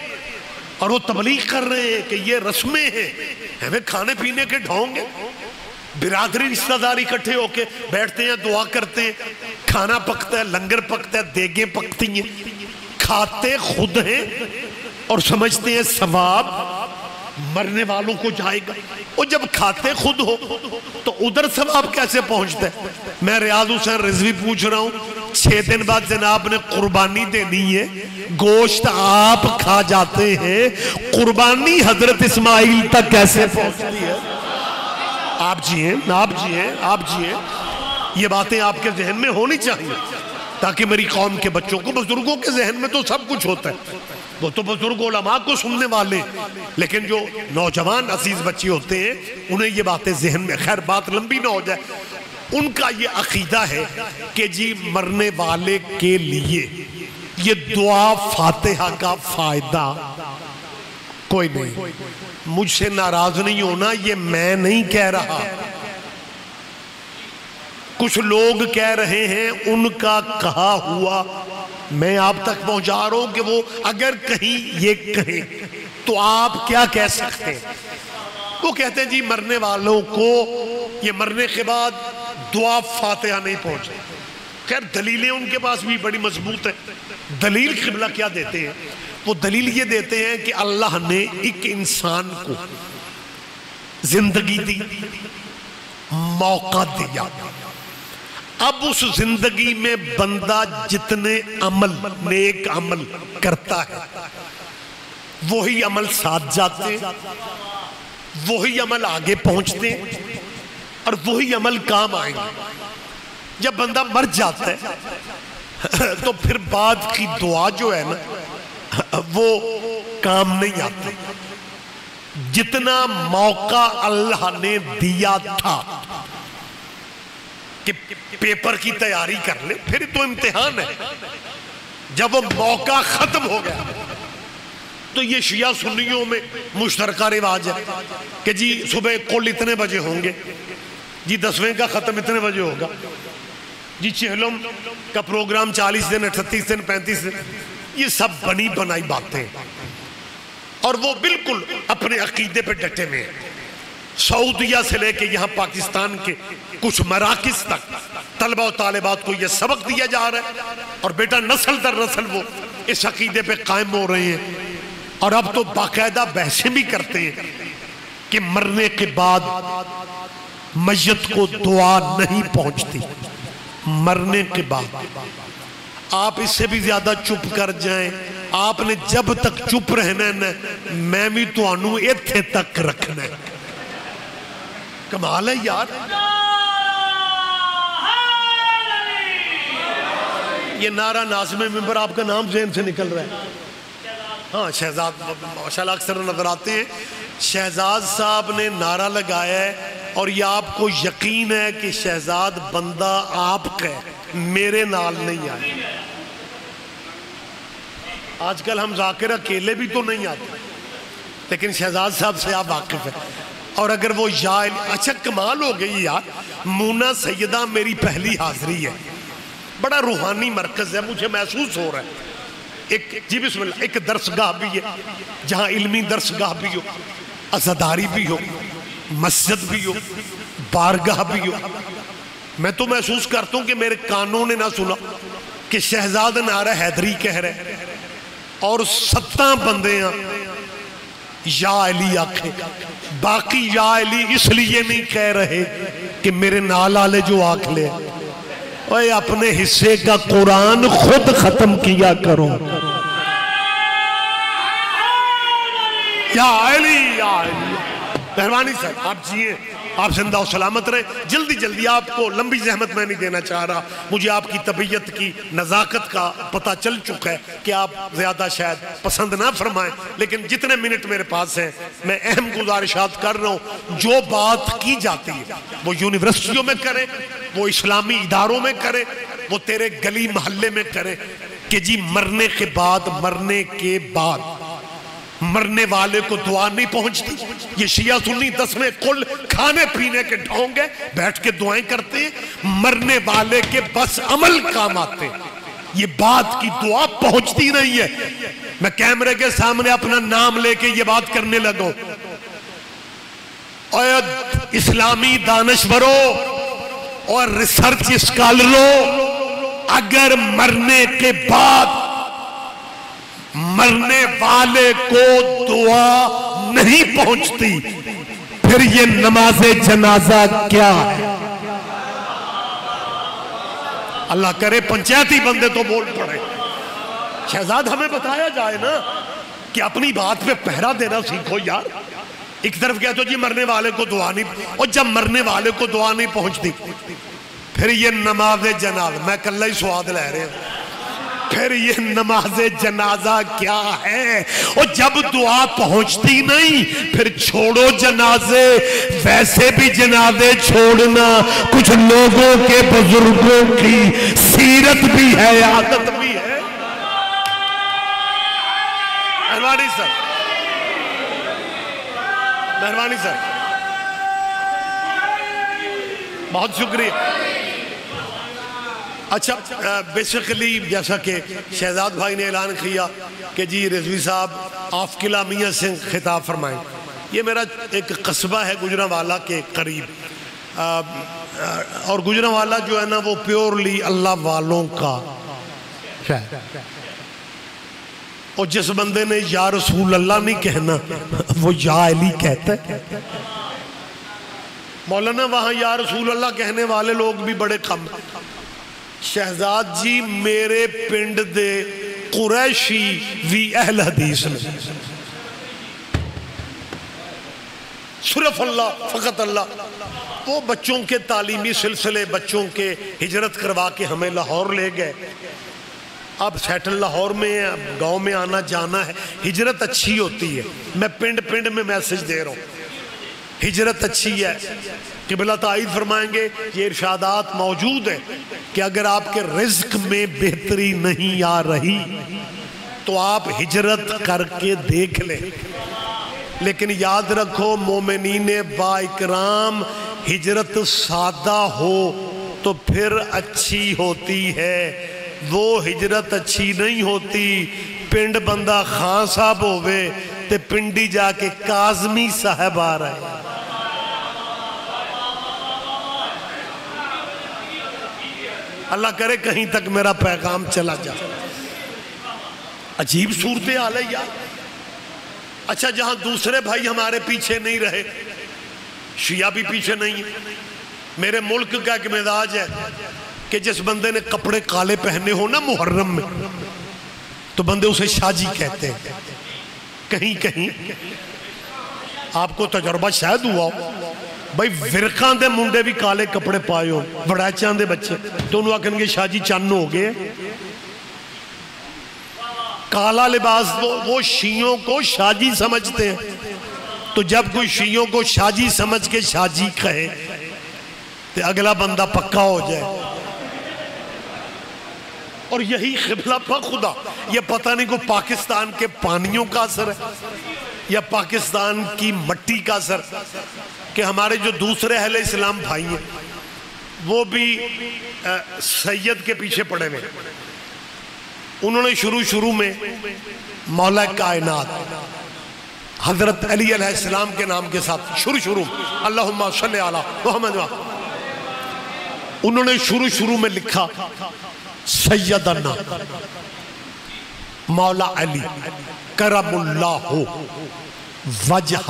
اور وہ تبلیغ کر رہے ہیں کہ یہ رسمیں ہیں، ہمیں کھانے پینے کے ڈھونگ ہیں. برادری رشتہ داری اکٹھے ہو کے بیٹھتے ہیں، دعا کرتے ہیں، کھانا پکتا ہے، لنگر پکتا ہے، دیگیں پکتی ہیں. کھاتے خود ہیں اور سمجھتے ہیں ثواب مرنے والوں کو جائے گا. اور جب کھاتے خود ہو تو ادھر ثواب کیسے پہنچتا ہے؟ میں ریاض حسین رضوی پوچھ رہا ہوں، 6 دن بعد جناب نے قربانی دینی ہے، گوشت آپ کھا جاتے ہیں، قربانی حضرت اسماعیل تک کیسے پہنچتی ہے؟ آپ جی ہیں، آپ جی ہیں، آپ جی ہیں. یہ باتیں آپ کے ذہن میں ہونی چاہیے تاکہ میری قوم کے بچوں کو، بزرگوں کے ذہن میں تو سب کچھ ہوتا ہے، وہ تو بزرگ علماء کو سننے والے، لیکن جو نوجوان عزیز بچے ہوتے ہیں انہیں یہ باتیں ذہن میں، خیر بات لمبی نہ ہو جائے، ان کا یہ عقیدہ ہے کہ جی مرنے والے کے لیے یہ دعا فاتحہ کا فائدہ کوئی نہیں. مجھ سے ناراض نہیں ہونا، یہ میں نہیں کہہ رہا، کچھ لوگ کہہ رہے ہیں، ان کا کہا ہوا میں آپ تک پہنچا رہا ہوں کہ وہ اگر کہیں یہ کہیں تو آپ کیا کہہ سکتے ہیں. وہ کہتے ہیں جی مرنے والوں کو یہ مرنے کے بعد دعا فاتحہ نہیں پہنچے. خیر دلیلیں ان کے پاس بھی بڑی مضبوط ہیں. دلیل قبلہ کیا دیتے ہیں؟ وہ دلیل یہ دیتے ہیں کہ اللہ نے ایک انسان کو زندگی دی، موقع دیا، اب اس زندگی میں بندہ جتنے عمل نیک عمل کرتا ہے وہی عمل ساتھ جاتے، وہی عمل آگے پہنچتے اور وہی عمل کام آئیں گے. جب بندہ مر جاتا ہے تو پھر بعد کی دعا جو ہے نا وہ کام نہیں آتی. جتنا موقع اللہ نے دیا تھا کہ پیپر کی تیاری کر لے، پھر تو امتحان ہے. جب وہ موقع ختم ہو گیا تو یہ شیعہ سنیوں میں مشترکہ رواج ہے کہ جی صبح کل اتنے بجے ہوں گے، جی 10ویں کا ختم اتنے بجے ہوگا، جی چہلم کا پروگرام 40 دن 38 دن 35 دن. یہ سب بنی بنائی باتیں. اور وہ بالکل اپنے عقیدے پہ ڈٹے ہوئے ہیں. سعودیہ سے لے کے یہاں پاکستان کے کچھ مراکز تک طلبہ و طالبات کو یہ سبق دیا جا رہا ہے، اور بیٹا نسل در نسل وہ اس عقیدے پہ قائم ہو رہے ہیں. اور اب تو باقاعدہ بحثیں بھی کرتے ہیں کہ مرنے کے بعد میت کو دعا نہیں پہنچتی. مرنے کے بعد آپ اس سے بھی زیادہ چپ کر جائیں، آپ نے جب تک چپ رہنا ہے میں بھی تو انو ایتھے تک رکھنا ہے. کمال ہے یار. یہ نعرہ ناظم منبر آپ کا نام ذہن سے نکل رہا ہے. ہاں شہزاد ماشاءاللہ اکثر نظر آتے ہیں. شہزاد صاحب نے نعرہ لگایا ہے اور یہ آپ کو یقین ہے کہ شہزاد بندہ آپ کا ہے، میرے نال نہیں آئے. آج کل ہم ذاکر اکیلے بھی تو نہیں آتے، لیکن شہزاد صاحب سے آپ واقف ہیں. اور اگر وہ اچھا کمال ہو گئی یار. مونا سیدہ میری پہلی حاضری ہے. بڑا روحانی مرکز ہے، مجھے محسوس ہو رہا ہے. جی بسم اللہ. ایک درسگاہ بھی ہے جہاں علمی درسگاہ بھی ہو، عزاداری بھی ہو، مسجد بھی ہو، بارگاہ بھی ہو. میں تو محسوس کرتا ہوں کہ میرے کانوں نے نہ سنا کہ شہزاد نعرہ حیدری کہہ رہے اور 7 بندے ہیں یا علی آکھیں. باقی یا علی اس لیے نہیں کہہ رہے کہ میرے نال آلے جو آکھ لے. اوے اپنے حصے کا قرآن خود ختم کیا کرو. یا علی یا علی. مہربانی صاحب آپ جیئے، آپ زندہ و سلامت رہے. جلدی جلدی، آپ کو لمبی زحمت میں نہیں دینا چاہ رہا. مجھے آپ کی طبیعت کی نزاکت کا پتہ چل چکا ہے کہ آپ زیادہ شاید پسند نہ فرمائیں، لیکن جتنے منٹ میرے پاس ہیں میں اہم گزارشات کر رہا ہوں. جو بات کی جاتی ہے وہ یونیورسٹیوں میں کریں، وہ اسلامی اداروں میں کریں، وہ تیرے گلی محلے میں کریں کہ جی مرنے کے بعد مرنے والے کو دعا نہیں پہنچتی. یہ شیعہ سنی 10ویں کل کھانے پینے کے ڈھونگ ہے، بیٹھ کے دعائیں کرتے ہیں. مرنے والے کے بس عمل کام آتے ہیں. یہ بات کی دعا پہنچتی نہیں ہے. میں کیمرے کے سامنے اپنا نام لے کے یہ بات کرنے لگا. اور اسلامی دانشوروں اور ریسرچ اسکالروں، اگر مرنے کے بعد مرنے والے کو دعا نہیں پہنچتی پھر یہ نماز جنازہ کیا ہے؟ اللہ کرے پنچایتی بندے تو بول پڑے. شہزاد ہمیں بتایا جائے نا کہ اپنی بات پہ پہرا دینا سیکھو یار. ایک طرف کہتے ہو جی مرنے والے کو دعا نہیں، اور جب مرنے والے کو دعا نہیں پہنچتی پھر یہ نماز جنازہ، میں کل ہی سواد لے رہے ہیں، پھر یہ نماز جنازہ کیا ہے؟ اور جب دعا پہنچتی نہیں پھر چھوڑو جنازے. ویسے بھی جنازے چھوڑنا کچھ لوگوں کے بزرگوں کی سیرت بھی ہے، عادت بھی ہے. مہربانی سر، مہربانی سر، بہت شکریہ. اچھا بیسیکلی جیسا کہ شہزاد بھائی نے اعلان کیا کہ جی رضوی صاحب آف قلعہ میاں سے خطاب فرمائیں. یہ میرا ایک قصبہ ہے گجرانوالہ کے قریب، اور گجرانوالہ جو ہے نا وہ پیورلی اللہ والوں کا ہے. اور جس بندے نے یا رسول اللہ نہیں کہنا وہ یا علی کہتا ہے. مولانا وہاں یا رسول اللہ کہنے والے لوگ بھی بڑے کم. شہزاد جی میرے پنڈ دے قریشی وی اہل حدیث نے صرف اللہ فقط اللہ. وہ بچوں کے تعلیمی سلسلے، بچوں کے ہجرت کروا کے ہمیں لاہور لے گئے. اب سیٹل لاہور میں ہے، اب گاؤں میں آنا جانا ہے. ہجرت اچھی ہوتی ہے، میں پنڈ پنڈ میں میسج دے رہا ہوں. ہجرت اچھی ہے. قبلہ تائید فرمائیں گے یہ ارشادات موجود ہیں کہ اگر آپ کے رزق میں بہتری نہیں آ رہی تو آپ ہجرت کر کے دیکھ لیں. لیکن یاد رکھو مومنین با اکرام، ہجرت سادہ ہو تو پھر اچھی ہوتی ہے. وہ ہجرت اچھی نہیں ہوتی پنڈ بندہ خان صاحب ہوئے تے پنڈی جا کے کاظمی صاحب آ رہے ہیں. اللہ کرے کہیں تک میرا پیغام چلا جائے. عجیب صورتحال ہے یار. اچھا جہاں دوسرے بھائی ہمارے پیچھے نہیں رہے, شیعہ بھی پیچھے نہیں ہے. میرے ملک کا ایک مزاج ہے کہ جس بندے نے کپڑے کالے پہنے ہو نا محرم میں, تو بندے اسے شاجی کہتے ہیں. کہیں کہیں آپ کو تجربہ شاید ہوا ہو, بھائی ورقاں دے منڈے بھی کالے کپڑے پائے ہو, وڑیچاں دے بچے, تو انہوں آکھیں گے شاجی چند ہو گئے. کالا لباس وہ شیعوں کو شاجی سمجھتے ہیں. تو جب کوئی شیعوں کو شاجی سمجھ کے شاجی کہے تو اگلا بندہ پکا ہو جائے. اور یہی قبلہ پر خدا, یہ پتہ نہیں کو پاکستان کے پانیوں کا اثر ہے یا پاکستان کی مٹی کا اثر, کہ ہمارے جو دوسرے اہل اسلام بھائی ہیں وہ بھی سید کے پیچھے پڑے ہوئے. انہوں نے شروع میں مولا کائنات حضرت علی علیہ السلام کے نام کے ساتھ شروع اللہم صلی علی محمد, انہوں نے شروع میں لکھا سیدنا مولا علی کرم اللہ وجہہ.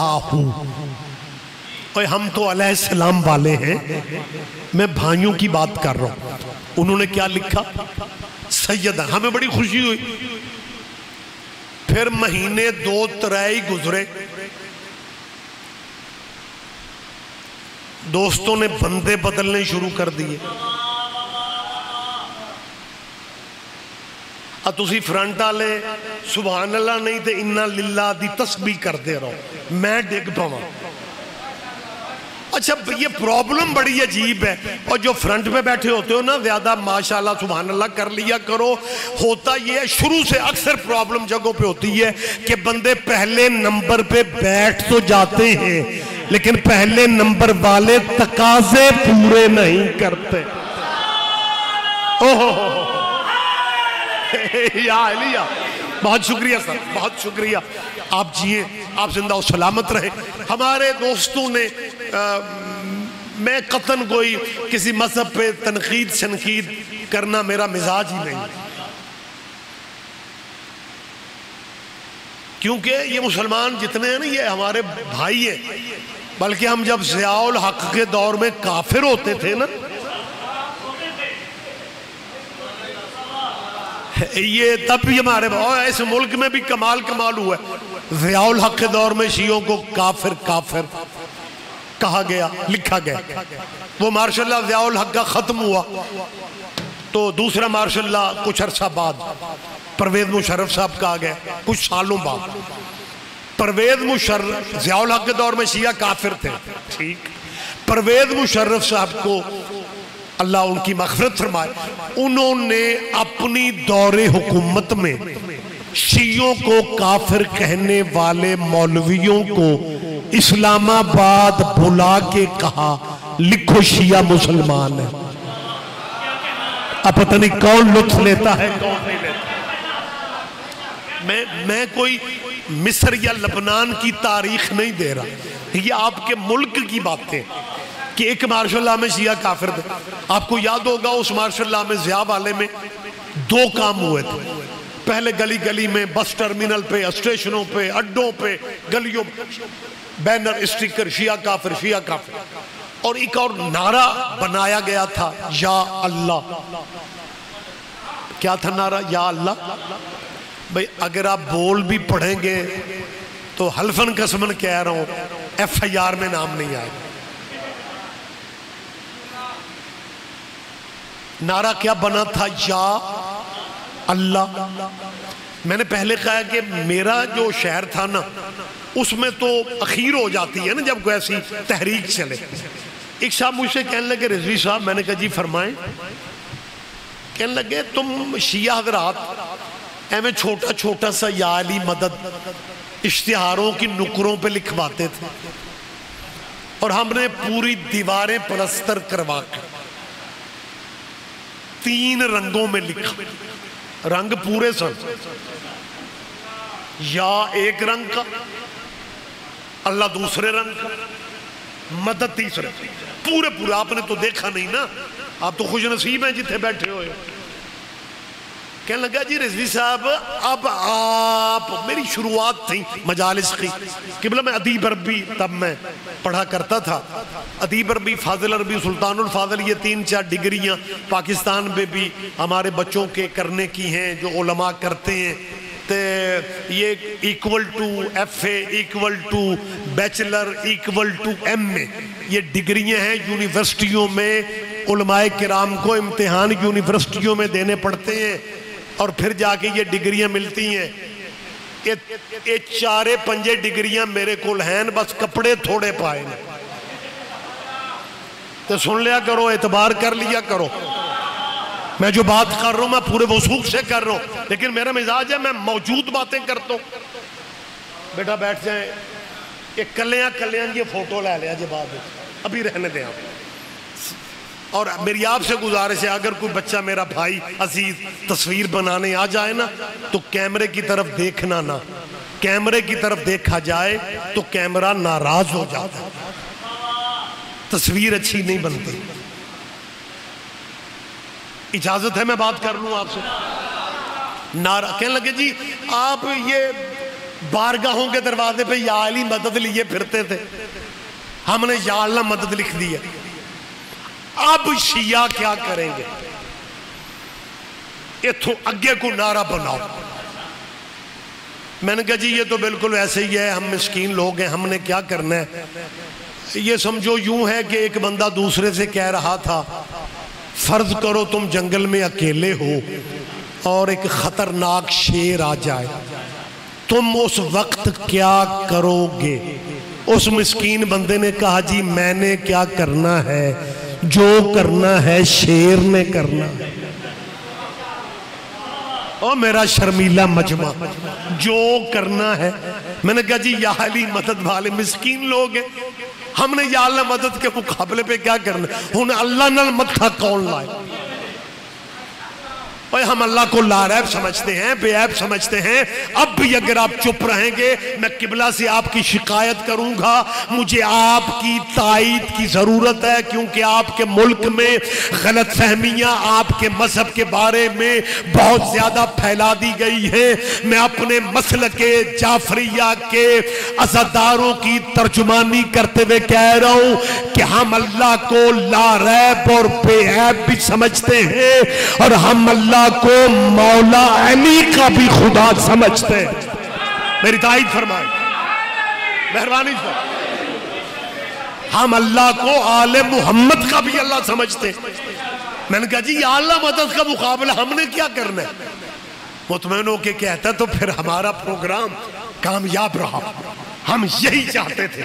ہم تو علیہ السلام والے ہیں, میں بھائیوں کی بات کر رہا ہوں. انہوں نے کیا لکھا سیدنا, ہمیں بڑی خوشی ہوئی. پھر مہینے 2-3 گزرے, دوستوں نے بندے بدلنے شروع کر دیے. تسی فرنٹ والے سبحان اللہ نہیں تے انا للہ دی تسبیح کر دے رہو, میں ڈگ پاواں. اچھا یہ پرابلم بڑی عجیب ہے, اور جو فرنٹ پہ بیٹھے ہوتے ہو نا زیادہ ماشاءاللہ سبحان اللہ کر لیا کرو. ہوتا یہ ہے شروع سے اکثر پرابلم جگہوں پہ ہوتی ہے کہ بندے پہلے نمبر پہ بیٹھ تو جاتے ہیں لیکن پہلے نمبر والے تقاضے پورے نہیں کرتے. یا علیہ, بہت شکریہ سر, بہت شکریہ. آپ جیئے, آپ زندہ و سلامت رہے. ہمارے دوستوں نے میں قطن کوئی کسی مذہب پہ تنقید شنقید کرنا میرا مزاج ہی نہیں, کیونکہ یہ مسلمان جتنے ہیں نا یہ ہمارے بھائی ہیں. بلکہ ہم جب ضیاء الحق کے دور میں کافر ہوتے تھے نا, یہ تب بھی ہمارے اس ملک میں بھی کمال ہوا ہے. ضیاء الحق کے دور میں شیعوں کو کافر کہا گیا, لکھا گیا. وہ ماشاءاللہ ضیاء الحق کا ختم ہوا تو دوسرا ماشاءاللہ کچھ عرصہ بعد پرویز مشرف صاحب کہا گیا, کچھ سالوں بعد. پرویز مشرف ضیاء الحق کے دور میں شیعہ کافر تھے, ٹھیک. پرویز مشرف صاحب کو اللہ ان کی مغفرت فرمائے, انہوں نے اپنی دور حکومت میں شیعوں کو کافر کہنے والے مولویوں کو اسلام آباد بلا کے کہا لکھو شیعہ مسلمان ہے. اب پتہ نہیں کون لطف لیتا ہے کون نہیں لیتا. میں کوئی مصر یا لبنان کی تاریخ نہیں دے رہا, یہ آپ کے ملک کی باتیں کہ ایک مارشل اللہ میں شیعہ کافر تھے. آپ کو یاد ہوگا اس مارشل اللہ میں ضیاء والے میں 2 کام ہوئے تھے. پہلے گلی گلی میں بس ٹرمینل پہ, اسٹیشنوں پہ, اڈوں پہ, گلیوں بینر اسٹیکر شیعہ کافر شیعہ کافر. اور ایک اور نعرہ بنایا گیا تھا یا اللہ. کیا تھا نعرہ؟ یا اللہ. بھئی اگر آپ بول بھی پڑھیں گے تو حلفن قسمن کہہ رہا ہوں FIR میں نام نہیں آئے. نعرہ کیا بنا تھا؟ یا اللہ. میں نے پہلے کہا کہ میرا جو شہر تھا نا اس میں تو اخیر ہو جاتی ہے نا جب کوئی ایسی تحریک چلے. ایک صاحب مجھ سے کہنے لگے رضوی صاحب, میں نے کہا جی فرمائیں. کہنے لگے تم شیعہ حضرات ایمیں چھوٹا سا یا علی مدد اشتہاروں کی نکروں پہ لکھواتے تھے اور ہم نے پوری دیواریں پلستر کروا کے 3 رنگوں میں لکھا, رنگ پورے سن, یا ایک رنگ کا، اللہ دوسرے رنگ کا، مدد تیسرے، پورے آپ نے تو دیکھا نہیں نا، آپ تو خوش نصیب ہیں جتنے بیٹھے ہوئے. کہنے لگا جی رضوی صاحب اب آپ، میری شروعات تھی مجالس کی، قبلہ میں ادیب عربی تب میں پڑھا کرتا تھا، ادیب عربی، فاضل عربی، سلطان الفاضل، یہ 3-4 ڈگریاں پاکستان میں بھی ہمارے بچوں کے کرنے کی ہیں جو علماء کرتے ہیں. تو یہ equal to F A, equal to bachelor, equal to M A, یہ ڈگریاں ہیں یونیورسٹیوں میں. علماء کرام کو امتحان یونیورسٹیوں میں دینے پڑتے ہیں اور پھر جا کے یہ ڈگریاں ملتی ہیں. یہ 4-5 ڈگریاں میرے کول ہیں، بس کپڑے تھوڑے پائے ہیں. تو سن لیا کرو، اعتبار کر لیا کرو. میں جو بات کر رہا ہوں میں پورے وثوق سے کر رہا ہوں، لیکن میرا مزاج ہے میں موجود باتیں کرتا ہوں. بیٹا بیٹھ جائیں، ایک کلیاں یہ فوٹو لے لیا جی، بعد ابھی رہنے دیں آپ. اور میری آپ سے گزارش ہے اگر کوئی بچہ میرا بھائی عزیز تصویر بنانے آ جائے نا تو کیمرے کی طرف دیکھنا نہ، کیمرے کی طرف دیکھا جائے تو کیمرہ ناراض ہو جاتا ہے، تصویر اچھی نہیں بنتی. اجازت ہے میں بات کر لوں آپ سے؟ کہنے لگے جی آپ یہ بارگاہوں کے دروازے پہ یا علی مدد لیے پھرتے تھے، ہم نے یا اللہ مدد لکھ دی ہے، اب شیعہ کیا کریں گے؟ اتھو اگے کو نعرہ بناؤ. میں نے کہا جی یہ تو بالکل ایسے ہی ہے، ہم مسکین لوگ ہیں، ہم نے کیا کرنا ہے. یہ سمجھو یوں ہے کہ ایک بندہ دوسرے سے کہہ رہا تھا فرض کرو تم جنگل میں اکیلے ہو اور ایک خطرناک شیر آ جائے، تم اس وقت کیا کرو گے؟ اس مسکین بندے نے کہا جی میں نے کیا کرنا ہے، جو کرنا ہے شیر نے کرنا ہے. او میرا شرمیلا مجمع، جو کرنا ہے. میں نے کہا جی یا علی مدد والے مسکین لوگ ہیں، ہم نے یا اللہ مدد کے مقابلے پہ کیا کرنا ہے؟ ہن اللہ نال متھا کون لائے؟ ہم اللہ کو لاریب سمجھتے ہیں، بے عیب سمجھتے ہیں. اب بھی اگر آپ چپ رہیں گے میں قبلہ سے آپ کی شکایت کروں گا. مجھے آپ کی تائید کی ضرورت ہے کیونکہ آپ کے ملک میں غلط فہمیاں آپ کے مذہب کے بارے میں بہت زیادہ پھیلا دی گئی ہیں. میں اپنے مسلک جعفریہ کے عزاداروں کی ترجمانی کرتے ہوئے کہہ رہا ہوں کہ ہم اللہ کو لاریب اور بے عیب بھی سمجھتے ہیں اور ہم اللہ کو مولا علی کا بھی خدا سمجھتے ہیں. میری تائید فرمائیں، مہربانی فرمائیں. ہم اللہ کو آل محمد کا بھی اللہ سمجھتے ہیں. میں نے کہا جی یا اللہ مدد کا مقابلہ ہم نے کیا کرنا ہے؟ مطمئن ہو کے کہتا تو پھر ہمارا پروگرام کامیاب رہا. ہم یہی چاہتے تھے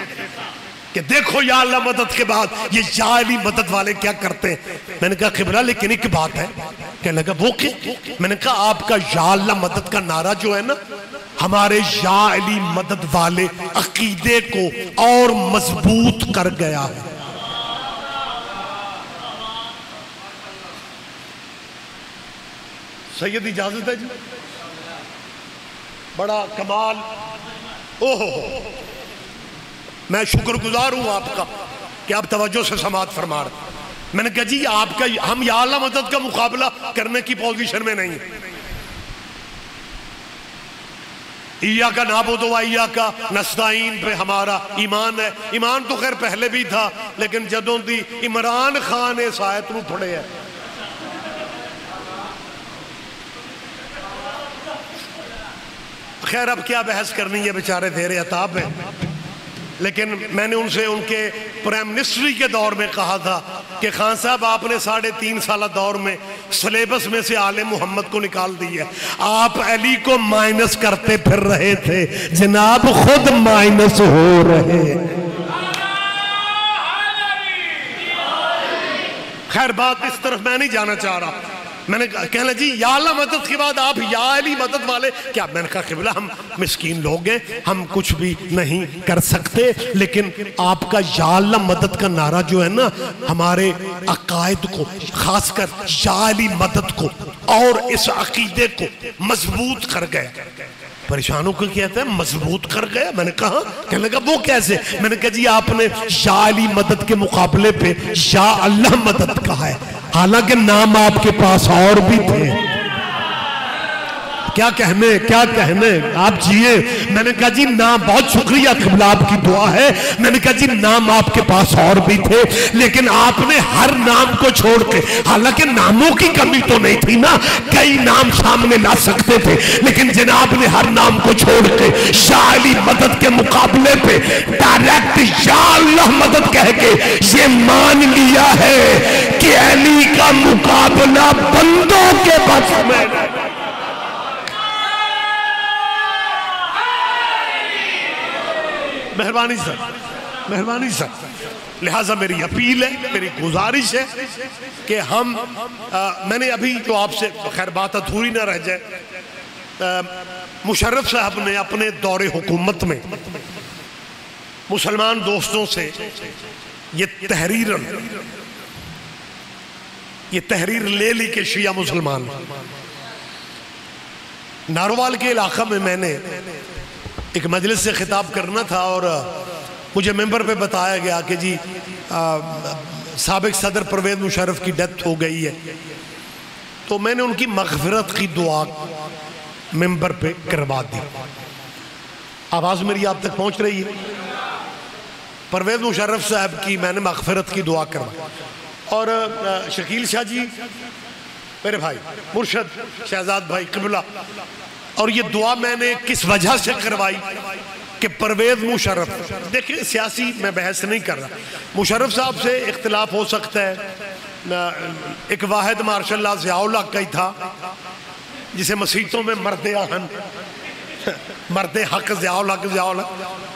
کہ دیکھو یا اللہ مدد کے بعد یہ یا علی مدد والے کیا کرتے ہیں. میں نے کہا قبلہ لیکن ایک بات ہے. کہنے لگا وہ کہ میں نے کہا آپ کا یا اللہ مدد کا نعرہ جو ہے نا ہمارے یا علی مدد والے عقیدے کو اور مضبوط کر گیا ہے. سید اجازت ہے جی؟ بڑا کمال. میں شکر گزار ہوں آپ کا کہ آپ توجہ سے سماعت فرما رہے. میں نے کہا جی آپ کا ہم یا اللہ مدد کا مقابلہ کرنے کی پوزیشن میں نہیں ہیں. ایاکا نعبد و ایاکا نستعین پہ ہمارا ایمان ہے. ایمان تو خیر پہلے بھی تھا لیکن جدوں دی عمران خان اس آیت نو پڑھے ہے. خیر اب کیا بحث کرنی ہے، بیچارے دیر عتاب ہیں. لیکن میں نے ان سے ان کے پرائم منسٹری کے دور میں کہا تھا کہ خان صاحب آپ نے 3.5 سالہ دور میں سلیبس میں سے آل محمد کو نکال دیا. آپ علی کو مائنس کرتے پھر رہے تھے، جناب خود مائنس ہو رہے. خیر بات اس طرف میں نہیں جانا چاہ رہا. میں نے کہنا جی یا اللہ مدد کے بعد آپ یا علی مدد والے کیا؟ میں نے کہا قبلہ ہم مسکین لوگ ہیں، ہم کچھ بھی نہیں کر سکتے، لیکن آپ کا یا اللہ مدد کا نعرہ جو ہے نا ہمارے عقائد کو، خاص کر یا علی مدد کو اور اس عقیدے کو مضبوط کر گئے. پریشان ہو کے کہتا ہے مضبوط کر گیا. میں نے کہا, کہنے لگا وہ کیسے؟ میں نے کہا جی آپ نے یا علی مدد کے مقابلے پہ یا اللہ مدد کہا ہے, حالانکہ نام آپ کے پاس اور بھی تھے. کیا کہنے آپ جیے. میں نے کہا جی نام, بہت شکریہ قبلہ آپ کی دعا ہے. میں نے کہا جی نام آپ کے پاس اور بھی تھے, لیکن آپ نے ہر نام کو چھوڑ کے, حالانکہ ناموں کی کمی تو نہیں تھی نا, کئی نام سامنے لا سکتے تھے, لیکن جناب نے ہر نام کو چھوڑ کے یا علی مدد کے مقابلے پہ ڈائریکٹ یا اللہ مدد کہہ کے یہ مان لیا ہے کہ علی کا مقابلہ بندوں کے بس میں. مہربانی سر, لہٰذا میری اپیل ہے, میری گزارش ہے کہ ہم میں نے ابھی جو آپ سے خیر بات ادھوری نہ رہ جائے, مشرف صاحب نے اپنے دور حکومت میں مسلمان دوستوں سے یہ تحریر لے لی کہ شیعہ مسلمان. ناروال کے علاقہ میں نے ایک مجلس سے خطاب کرنا تھا, اور مجھے ممبر پہ بتایا گیا کہ جی سابق صدر پرویز مشرف کی ڈیتھ ہو گئی ہے. تو میں نے ان کی مغفرت کی دعا ممبر پہ کروا دی. آواز میری آپ تک پہنچ رہی ہے؟ پرویز مشرف صاحب کی میں نے مغفرت کی دعا کروائی. اور شکیل شاہ جی میرے بھائی, مرشد شہزاد بھائی قبلہ, اور یہ دعا میں نے کس وجہ سے کروائی کہ پرویز مشرف, دیکھیں سیاسی میں بحث نہیں کر رہا, مشرف صاحب سے اختلاف ہو سکتا ہے. ایک واحد ماشاء اللہ ضیاء الحق کا ہی تھا جسے مسیحوں میں مرد آہن, مرد حق ضیاء الحق,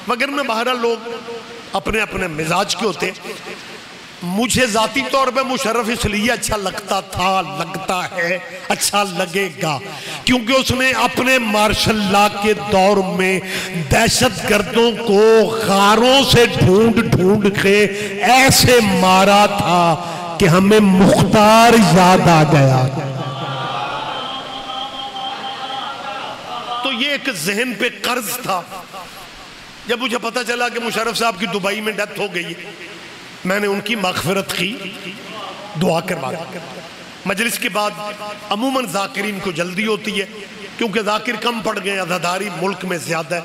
مگر نہ بہرحال لوگ اپنے اپنے مزاج کے ہوتے. مجھے ذاتی طور پہ مشرف اس لیے اچھا لگتا تھا, لگتا ہے, اچھا لگے گا, کیونکہ اس نے اپنے مارشل لا کے دور میں دہشت گردوں کو غاروں سے ڈھونڈ کے ایسے مارا تھا کہ ہمیں مختار یاد آ گیا. تو یہ ایک ذہن پہ قرض تھا. جب مجھے پتہ چلا کہ مشرف صاحب کی دبئی میں ڈیتھ ہو گئی ہے, میں نے ان کی مغفرت کی دعا کروا دی. مجلس کے بعد عموماً ذاکرین کو جلدی ہوتی ہے, کیونکہ ذاکر کم پڑ گئے, عزاداری ملک میں زیادہ ہے,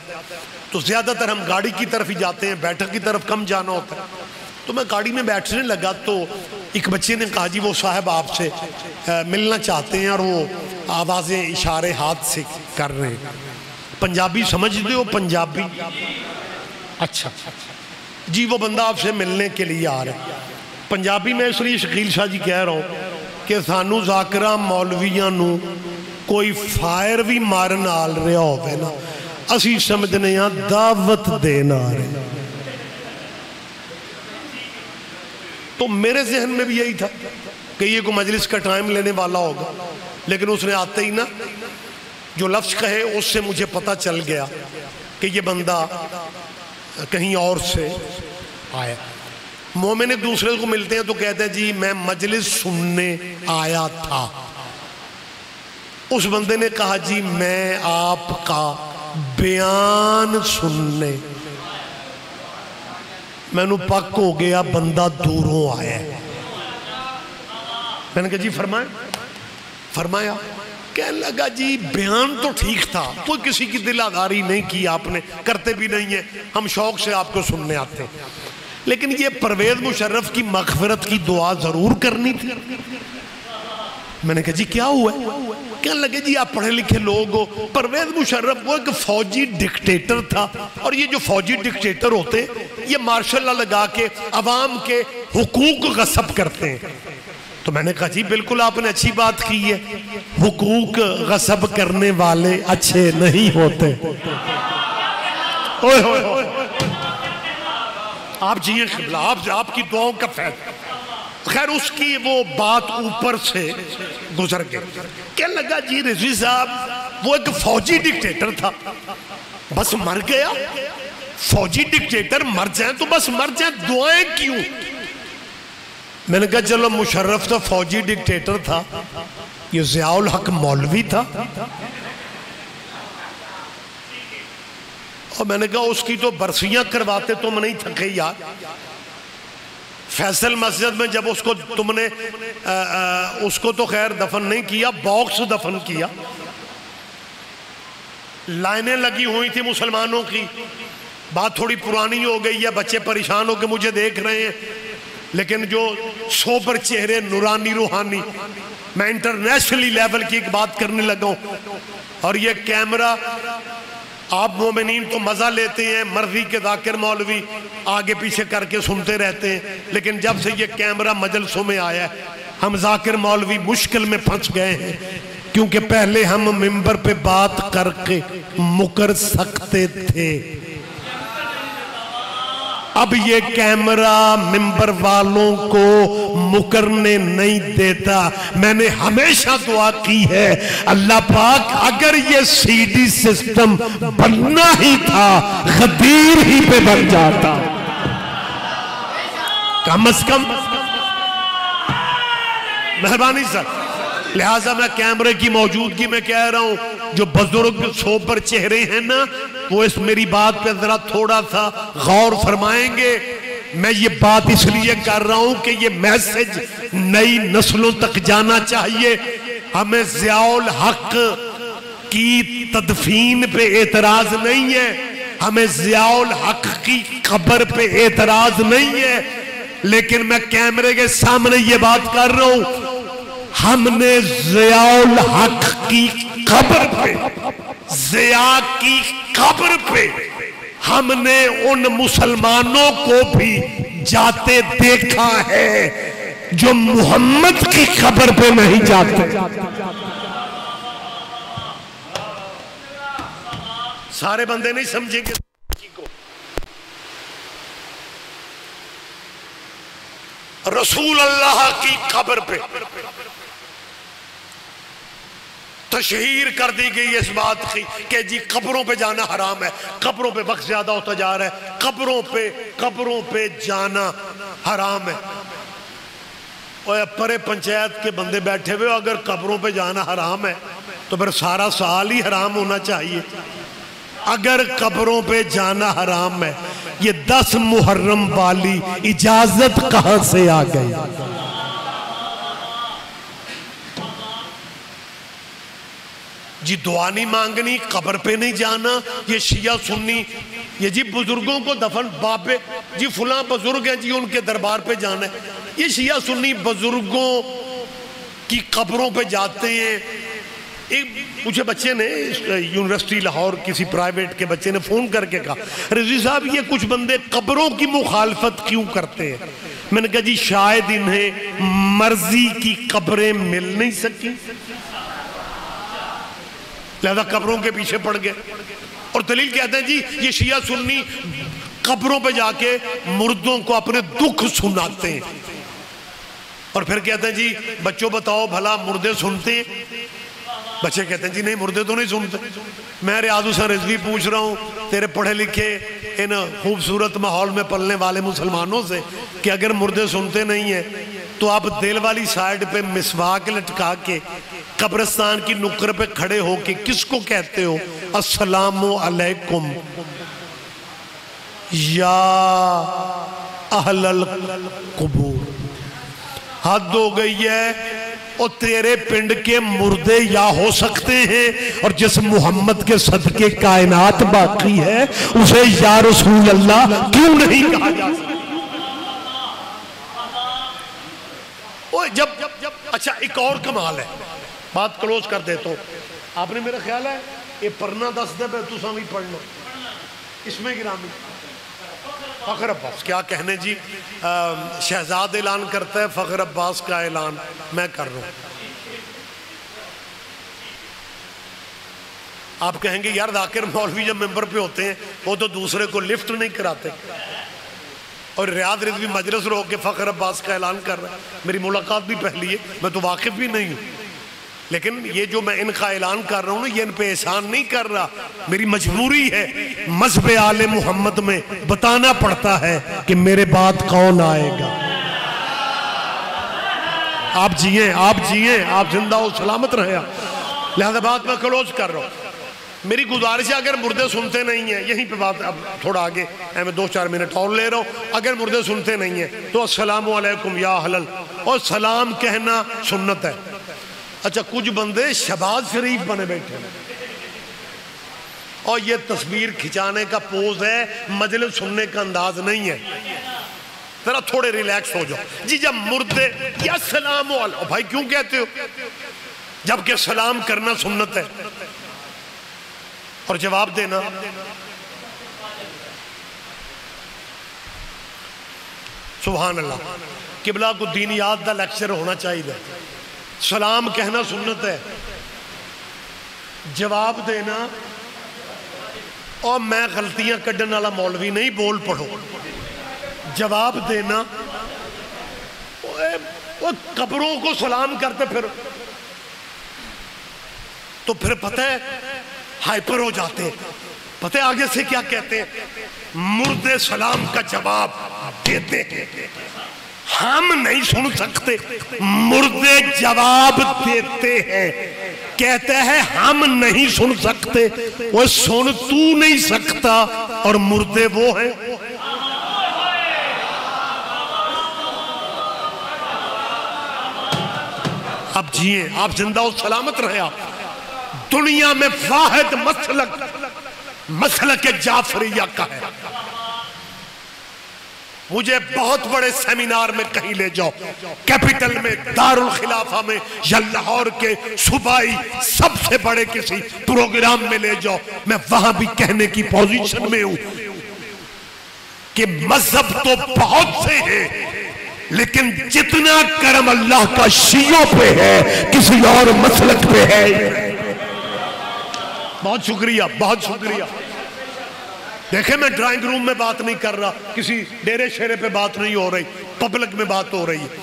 تو زیادہ تر ہم گاڑی کی طرف ہی جاتے ہیں, بیٹھک کی طرف کم جانا ہوتا ہے. تو میں گاڑی میں بیٹھنے لگا تو ایک بچے نے کہا جی وہ صاحب آپ سے ملنا چاہتے ہیں, اور وہ آوازیں اشارے ہاتھ سے کر رہے ہیں. پنجابی سمجھتے ہو؟ پنجابی؟ اچھا جی, وہ بندہ آپ سے ملنے کے لیے آ رہا ہے. پنجابی میں اس لیے شکیل شاہ جی کہہ رہا ہوں کہ سانو ذاکرہ مولویاں نو کوئی فائر بھی مارن آل رہا ہوئے نا, اسی سمجھنے یہاں دعوت دینا آ رہے. تو میرے ذہن میں بھی یہی تھا کہ یہ کوئی مجلس کا ٹائم لینے والا ہوگا, لیکن اس نے آتے ہی نا جو لفظ کہے اس سے مجھے پتہ چل گیا کہ یہ بندہ کہیں اور سے آیا. مومن ایک دوسرے کو ملتے ہیں تو کہتے ہیں جی میں مجلس سننے آیا تھا. اس بندے نے کہا جی میں آپ کا بیان سننے. میں نے پک ہو گیا, بندہ دوروں آیا. میں نے کہا جی فرمایا. کہنے لگا جی بیان تو ٹھیک تھا, کوئی کسی کی دل آزاری نہیں کی, آپ نے کرتے بھی نہیں ہیں, ہم شوق سے آپ کو سننے آتے ہیں, لیکن یہ پرویز مشرف کی مغفرت کی دعا ضرور کرنی تھی. میں نے کہا جی کیا ہوا ہے؟ کہنے لگے جی آپ پڑھے لکھے لوگ ہو, پرویز مشرف وہ ایک فوجی ڈکٹیٹر تھا, اور یہ جو فوجی ڈکٹیٹر ہوتے یہ مارشل لا لگا کے عوام کے حقوق غصب کرتے ہیں. تو میں نے کہا جی بالکل آپ نے اچھی بات کی ہے, حقوق غصب کرنے والے اچھے نہیں ہوتے. آپ جیئے قبلہ, آپ کی دعاؤں کا فیض. خیر اس کی وہ بات اوپر سے گزر گئی. کہنے لگا جی رضوی صاحب وہ ایک فوجی ڈکٹیٹر تھا, بس مر گیا. فوجی ڈکٹیٹر مر جائیں تو بس مر جائیں, دعائیں کیوں؟ میں نے کہا چلو مشرف تو فوجی ڈکٹیٹر تھا, یہ ضیاء الحق مولوی تھا. اور میں نے کہا اس کی تو برسیاں کرواتے تم نہیں تھکے یار. فیصل مسجد میں جب اس کو تم نے اس کو تو خیر دفن نہیں کیا، باکس دفن کیا. لائنیں لگی ہوئی تھی مسلمانوں کی. بات تھوڑی پرانی ہو گئی ہے، بچے پریشان ہو کے مجھے دیکھ رہے ہیں، لیکن جو سوبر چہرے نورانی روحانی، میں انٹرنیشنلی لیول کی ایک بات کرنے لگا ہوں. اور یہ کیمرہ آپ مومنین تو مزہ لیتے ہیں، مرضی کے ذاکر مولوی آگے پیچھے کر کے سنتے رہتے ہیں، لیکن جب سے یہ کیمرہ مجلسوں میں آیا ہے ہم ذاکر مولوی مشکل میں پھنس گئے ہیں. کیونکہ پہلے ہم ممبر پہ بات کر کے مکر سکتے تھے، اب یہ کیمرہ ممبر والوں کو مکرنے نہیں دیتا. میں نے ہمیشہ دعا کی ہے اللہ پاک اگر یہ سی ڈی سسٹم بننا ہی تھا غدیر ہی پہ بن جاتا، کم از کم. مہربانی سر، لہٰذا میں کیمرے کی موجودگی میں کہہ رہا ہوں جو بزرگ سوبر چہرے ہیں نا وہ اس میری بات پہ ذرا تھوڑا سا غور فرمائیں گے. میں یہ بات اس لیے کر رہا ہوں کہ یہ میسج نئی نسلوں تک جانا چاہیے. ہمیں ضیاء الحق کی تدفین پہ اعتراض نہیں ہے، ہمیں ضیاء الحق کی قبر پہ اعتراض نہیں ہے، لیکن میں کیمرے کے سامنے یہ بات کر رہا ہوں ہم نے ضیاء الحق کی قبر پہ، ضیاء کی قبر پہ ہم نے ان مسلمانوں کو بھی جاتے دیکھا ہے جو محمد کی قبر پہ نہیں جاتے. سارے بندے نہیں سمجھیں گے. رسول اللہ کی قبر پہ تشہیر کر دی گئی اس بات کی کہ جی قبروں پہ جانا حرام ہے، قبروں پہ وقت زیادہ ہوتا جا رہا ہے، قبروں پہ جانا حرام ہے. اور پرے پنچایت کے بندے بیٹھے ہوئے اگر قبروں پہ جانا حرام ہے تو پھر سارا سال ہی حرام ہونا چاہیے. اگر قبروں پہ جانا حرام ہے یہ 10 محرم والی اجازت کہاں سے آ گئی؟ جی دعا نہیں مانگنی، قبر پہ نہیں جانا، یہ شیعہ سنی، یہ جی بزرگوں کو دفن باپے جی فلاں بزرگ ہیں جی ان کے دربار پہ جانا ہے. یہ شیعہ سنی بزرگوں کی قبروں پہ جاتے ہیں. ایک مجھے بچے نے یونیورسٹی لاہور کسی پرائیویٹ کے بچے نے فون کر کے کہا رضوی صاحب یہ کچھ بندے قبروں کی مخالفت کیوں کرتے ہیں؟ میں نے کہا جی شاید انہیں مرضی کی قبریں مل نہیں سکی لہذا قبروں کے پیچھے پڑ گئے. اور دلیل کہتے ہیں جی یہ شیعہ سنی قبروں پہ جا کے مردوں کو اپنے دکھ سناتے ہیں اور پھر کہتے ہیں جی بچوں بتاؤ بھلا مردے سنتے ہیں؟ بچے کہتے ہیں جی نہیں مردے تو نہیں سنتے. میں ریاض حسین رضوی پوچھ رہا ہوں تیرے پڑھے لکھے ان خوبصورت ماحول میں پلنے والے مسلمانوں سے کہ اگر مردے سنتے نہیں ہیں تو آپ دل والی سائیڈ پہ مسواک لٹکا کے قبرستان کی نکر پہ کھڑے ہو کے کس کو کہتے ہو السلام علیکم یا اہل القبور؟ حد ہو گئی ہے. اور تیرے پنڈ کے مردے یا ہو سکتے ہیں اور جس محمد کے صدقے کائنات باقی ہے اسے یا رسول اللہ کیوں نہیں کہا جا سکتا؟ جب اچھا ایک اور کمال ہے بات کلوز کر دیتا ہوں. آپ نے میرا خیال ہے یہ پڑھنا 10 دے تو سامی پڑھنا اس میں گرامی فخر عباس کیا کہنے جی شہزاد اعلان کرتا ہے فخر عباس کا اعلان میں کر رہا ہوں. آپ کہیں گے یار ذاکر مولوی جب ممبر پہ ہوتے ہیں وہ تو دوسرے کو لفٹ نہیں کراتے اور ریاض رضوی مجلس رو کے فخر عباس کا اعلان کر رہا ہے. میری ملاقات بھی پہلی ہے میں تو واقف بھی نہیں ہوں لیکن یہ جو میں ان کا اعلان کر رہا ہوں نا یہ ان پہ احسان نہیں کر رہا میری مجبوری ہے. مذہب آل محمد میں بتانا پڑتا ہے کہ میرے بعد کون آئے گا. آپ جیئیں آپ زندہ و سلامت رہے. لہذا بات میں کلوز کر رہا ہوں. میری گزارش ہے اگر مردے سنتے نہیں ہیں، یہیں پہ بات اب تھوڑا آگے میں 2-4 منٹ اور لے رہا ہوں، اگر مردے سنتے نہیں ہیں تو السلام علیکم یا حلل، اور سلام کہنا سنت ہے۔ اچھا کچھ بندے شہباز شریف بنے بیٹھے ہیں اور یہ تصویر کھچانے کا پوز ہے، مجلس سننے کا انداز نہیں ہے۔ ذرا تھوڑے ریلیکس ہو جاؤ جی۔ جب مردے یا سلام علیکم، بھائی کیوں کہتے ہو جبکہ سلام کرنا سنت ہے اور جواب دینا سبحان اللہ۔ قبلہ کو دینیات دا لیکچر ہونا چاہیے، سلام کہنا سنت ہے، جواب دینا، اور میں غلطیاں کڈن والا مولوی نہیں، بول پڑھو، جواب دینا۔ وہ قبروں کو سلام کرتے تو پھر پتہ ہے ہائپر ہو جاتے ہیں۔ پتہ ہے آگے سے کیا کہتے ہیں؟ مردے سلام کا جواب دیتے ہیں، ہم نہیں سن سکتے، مردے جواب دیتے ہیں، کہتے ہیں ہم نہیں سن سکتے، وہ سن تو نہیں سکتا اور مردے وہ ہیں۔ اب جیئے، آپ زندہ و سلامت رہے۔ آپ دنیا میں واحد مسلک جعفریہ کا ہے۔ مجھے بہت بڑے سیمینار میں کہیں لے جاؤ، کیپٹل میں، دارالخلافہ میں، یا لاہور کے صوبائی سب سے بڑے کسی پروگرام میں لے جاؤ، میں وہاں بھی کہنے کی پوزیشن میں ہوں کہ مذہب تو بہت سے ہیں، لیکن جتنا کرم اللہ کا شیعوں پہ ہے کسی اور مسلک پہ ہے۔ بہت شکریہ، بہت شکریہ۔ دیکھیں میں ڈرائنگ روم میں بات نہیں کر رہا، کسی ڈیرے شیرے پہ بات نہیں ہو رہی، پبلک میں بات ہو رہی ہے،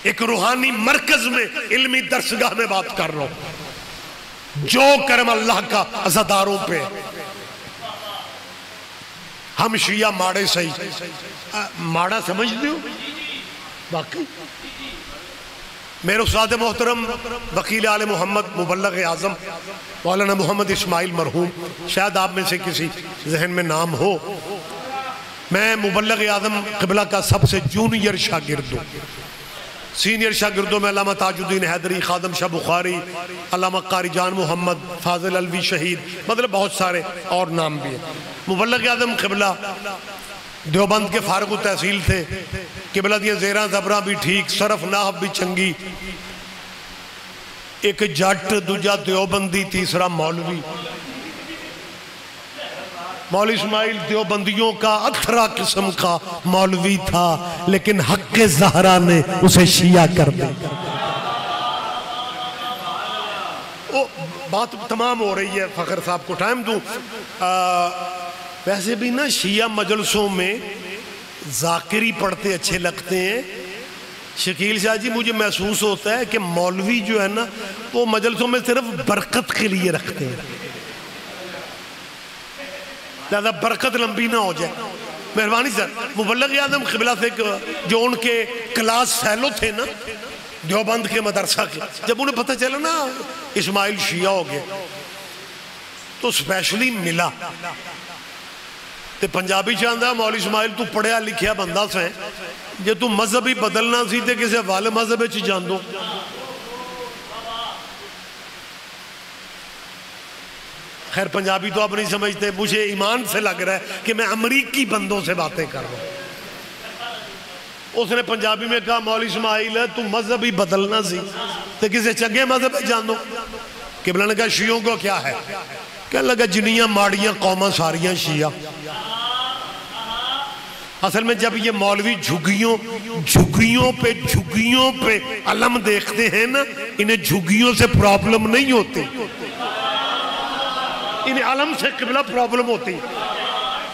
ایک روحانی مرکز میں، علمی درسگاہ میں بات کر رہا ہوں۔ جو کرم اللہ کا عزاداروں پہ، ہم شیعہ ماڑے صحیح، ماڑا سمجھ دیو باقی۔ میرے استاد محترم وکیل آل محمد مبلغ اعظم مولانا محمد اسماعیل مرحوم، شاید آپ میں سے کسی ذہن میں نام ہو، میں مبلغ اعظم قبلہ کا سب سے جونیئر شاگرد ہوں۔ سینئر شاگردوں میں علامہ تاج الدین حیدری، خادم شاہ بخاری، علامہ قاری جان محمد، فاضل الوی شہید، مطلب بہت سارے اور نام بھی ہیں۔ مبلغ اعظم قبلہ دیوبند کے فارغ التحصیل تھے، قبلہ دیاں زیراں زبراں بھی ٹھیک، صرف نحو بھی چنگی، ایک جٹ، دوجہ دیوبندی، تیسرا مولوی۔ مولوی اسماعیل دیوبندیوں کا اتھرا قسم کا مولوی تھا، لیکن حق زہرا نے اسے شیعہ کر دیا۔ بات تمام ہو رہی ہے، فخر صاحب کو ٹائم دوں۔ ویسے بھی نا شیعہ مجلسوں میں ذاکری پڑھتے اچھے لگتے ہیں۔ شکیل شاہ جی مجھے محسوس ہوتا ہے کہ مولوی جو ہے نا وہ مجلسوں میں صرف برکت کے لیے رکھتے ہیں، لہذا برکت لمبی نہ ہو جائے۔ مہربانی سر، مبلغ اعظم قبلہ سے جو ان کے کلاس فیلو تھے نا دیوبند کے مدرسہ کے، جب انہیں پتہ چلا نا اسماعیل شیعہ ہو گئے تو اسپیشلی ملا تے پنجابی چاہندہ مولی اسماعیل تو پڑھیا لکھیا بندہ سے جے تو مذہبی بدلنا سی تے کسے والے مذہب چی جان دو۔ خیر پنجابی تو آپ نہیں سمجھتے، مجھے ایمان سے لگ رہا ہے کہ میں امریکی بندوں سے باتیں کر رہا ہوں۔ اس نے پنجابی میں کہا مولی اسماعیل ہے تو مذہبی بدلنا سی تے کسے چنگے مذہب جان دو۔ قبلہ نے کہا شیعوں کو کیا ہے؟ کہنے لگا جنیاں ماڑیاں قوماں ساریاں شیعہ۔ اصل میں جب یہ مولوی جھگیوں پہ علم دیکھتے ہیں نا، انہیں جھگیوں سے پرابلم نہیں ہوتی، انہیں علم سے قبلہ پرابلم ہوتی۔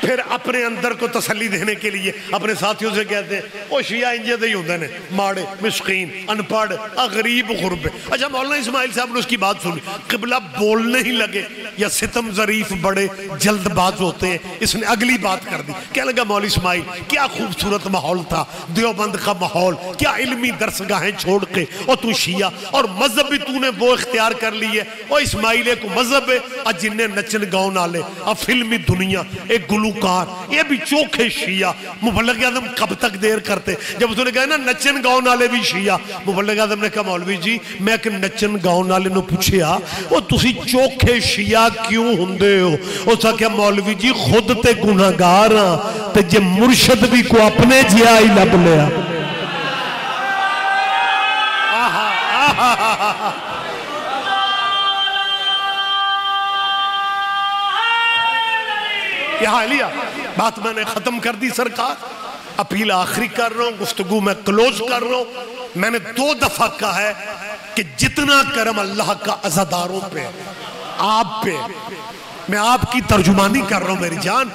پھر اپنے اندر کو تسلی دینے کے لیے اپنے ساتھیوں سے کہتے ہیں وہ شیعہ انجے دے ہی ہوندے نے، ماڑے، مسکین، انپڑھ، غریب، غربے۔ اچھا مولانا اسماعیل صاحب نے اس کی بات سنی، قبلہ بولنے ہی لگے یا ستم ظریف بڑے جلد باز ہوتے ہیں، اس نے اگلی بات کر دی، کہنے لگا مولی اسماعیل کیا خوبصورت ماحول تھا، دیوبند کا ماحول، کیا علمی درسگاہیں چھوڑ کے اور تو شیعہ اور مذہب بھی تو نے وہ اختیار کر لی ہے، اور اسماعیل ایک مذہب ہے اور جنہیں نچن گاؤں نالے اور فلمی دنیا ایک گلوکار، یہ بھی چوکھے شیعہ۔ مبلغ اعظم کب تک دیر کرتے؟ جب اس نے کہا نا نچن گاؤں نالے بھی شیعہ، مبلغ اعظم نے کہا مولوی جی میں کہ نچن گاؤں نالے نو پوچھیا وہ تسی چوکھے شیعہ کیوں ہندے ہو؟ اس نے کہا مولوی جی خود تے گناہگار ہاں تے جے مرشد بھی کو اپنے جیا ہی لب لیا۔ یہاں لیا بات میں نے ختم کر دی سرکار، اپیل آخری کر رہا ہوں، گفتگو میں کلوز کر رہا ہوں۔ میں نے 2 دفعہ کہا ہے کہ جتنا کرم اللہ کا عزاداروں پہ، آپ پہ، میں آپ کی ترجمانی کر رہا ہوں میری جان،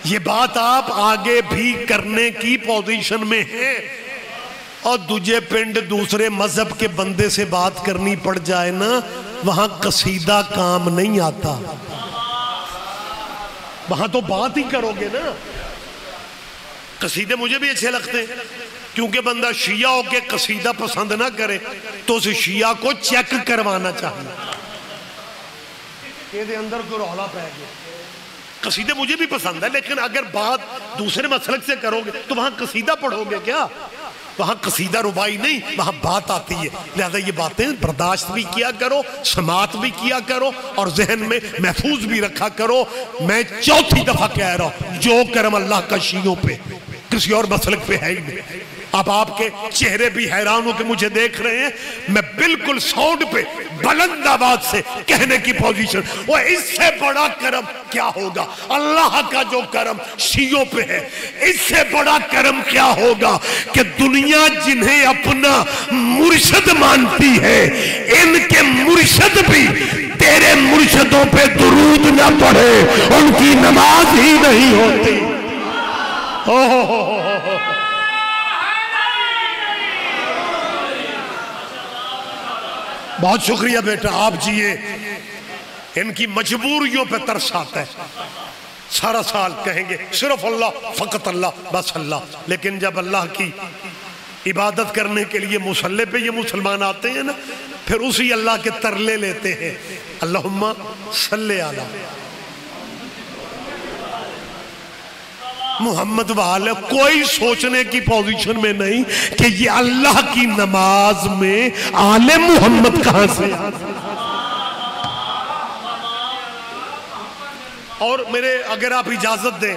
یہ بات آپ آگے بھی کرنے کی پوزیشن میں ہیں، اور دجے پنڈ دوسرے مذہب کے بندے سے بات کرنی پڑ جائے نا، وہاں قصیدہ کام نہیں آتا، وہاں تو بات ہی کرو گے نا۔ قصیدے مجھے بھی اچھے لگتے ہیں، کیونکہ بندہ شیعہ ہو کے قصیدہ پسند نہ کرے تو اسے شیعہ کو چیک کروانا چاہیے، یہ دے اندر کو رولا پہ گیا۔ قصیدے مجھے بھی پسند ہے، لیکن اگر بات دوسرے مسلک سے کرو گے تو وہاں قصیدہ پڑھو گے کیا؟ وہاں قصیدہ ربائی نہیں، وہاں بات آتی ہے، لہذا یہ باتیں برداشت بھی کیا کرو، سماعت بھی کیا کرو، اور ذہن میں محفوظ بھی رکھا کرو۔ میں 4تھی دفعہ کہہ رہا ہوں، جو کرم اللہ کا شیعوں پہ کسی اور مسلک پہ ہے ہی نہیں۔ اب آپ کے چہرے بھی حیران ہو کہ مجھے دیکھ رہے ہیں، میں بالکل ساؤنڈ پہ بلند آواز سے کہنے کی پوزیشن، وہ اس سے بڑا کرم کیا ہوگا؟ اللہ کا جو کرم شیعوں پہ ہے، اس سے بڑا کرم کیا ہوگا کہ دنیا جنہیں اپنا مرشد مانتی ہے، ان کے مرشد بھی تیرے مرشدوں پہ درود نہ پڑھے ان کی نماز ہی نہیں ہوتی۔ بہت شکریہ بیٹا، آپ جیے، ان کی مجبوریوں پہ ترس آتا ہے، سارا سال کہیں گے صرف اللہ، فقط اللہ، بس اللہ، لیکن جب اللہ کی عبادت کرنے کے لیے مصلی پہ یہ مسلمان آتے ہیں نا، پھر اسی اللہ کے ترلے لیتے ہیں، اللہم صلی علی محمد وآلہ، کوئی سوچنے کی پوزیشن میں نہیں کہ یہ اللہ کی نماز میں آل محمد کہاں سے۔ اور میرے اگر آپ اجازت دیں،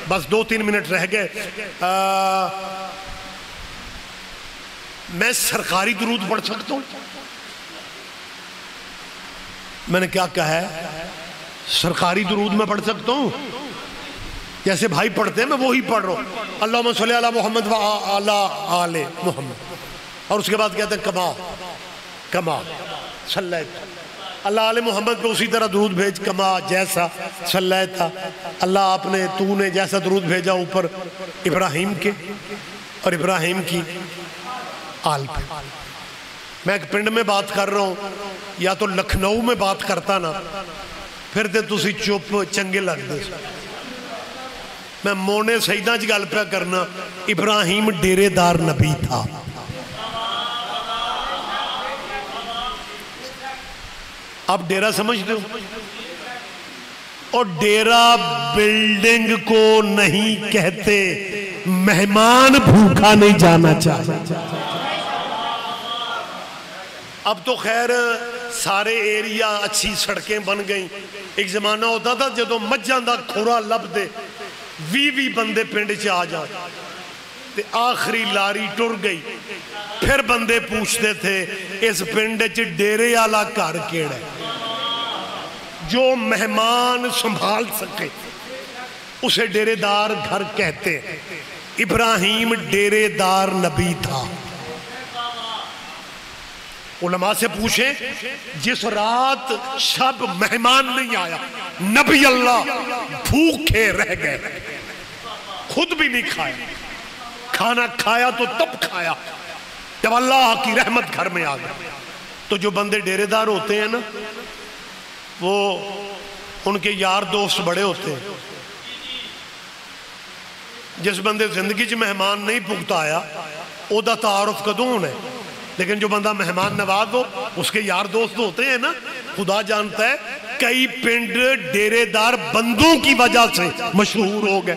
بس 2-3 منٹ رہ گئے، میں سرکاری درود پڑھ سکتا ہوں؟ میں نے کیا کہا ہے؟ سرکاری درود میں پڑھ سکتا ہوں؟ جیسے بھائی پڑھتے ہیں میں وہی پڑھ رہا ہوں، اللہم صلی علی محمد وعلی آل محمد، اور اس کے بعد کہتے ہیں کما صلیت اللہ علیہ محمد پہ اسی طرح درود بھیج، کما جیسا صلیت اللہ آپ نے تو نے جیسا درود بھیجا اوپر ابراہیم کے اور ابراہیم کی آل پہ۔ میں ایک پنڈ میں بات کر رہا ہوں، یا تو لکھنؤ میں بات کرتا نا، پھر تے تسی چپ چنگے لگ دے، میں مونے سیدہ جی گل پہ کرنا، ابراہیم ڈیرے دار نبی تھا، آپ ڈیرہ سمجھتے ہو، اور ڈیرہ بلڈنگ کو نہیں کہتے، مہمان بھوکا نہیں جانا چاہتا۔ اب تو خیر سارے ایریا اچھی سڑکیں بن گئیں، ایک زمانہ ہوتا تھا جدو مجھاں دا کھورا لب دے 20 بندے پنڈ چ آ جائیں، تے آخری لاری ٹر گئی، پھر بندے پوچھتے تھے اس پنڈ چ ڈیرے والا گھر کیڑا ہے، جو مہمان سنبھال سکے اسے ڈیرے دار گھر کہتے ہیں۔ ابراہیم ڈیرے دار نبی تھا، علماء سے پوچھیں جس رات شب مہمان نہیں آیا نبی اللہ بھوکے رہ گئے خود بھی نہیں کھایا کھانا کھایا تو تب کھایا جب اللہ کی رحمت گھر میں آ گئی تو جو بندے ڈیرے دار ہوتے ہیں نا وہ ان کے یار دوست بڑے ہوتے ہیں جس بندے زندگی چ مہمان نہیں پکتا آیا او دا تعارف کدوں ہونا ہے لیکن جو بندہ مہمان نواز ہو اس کے یار دوست ہوتے ہیں نا خدا جانتا ہے کئی پنڈ ڈیرے دار بندوں کی وجہ سے مشہور ہو گئے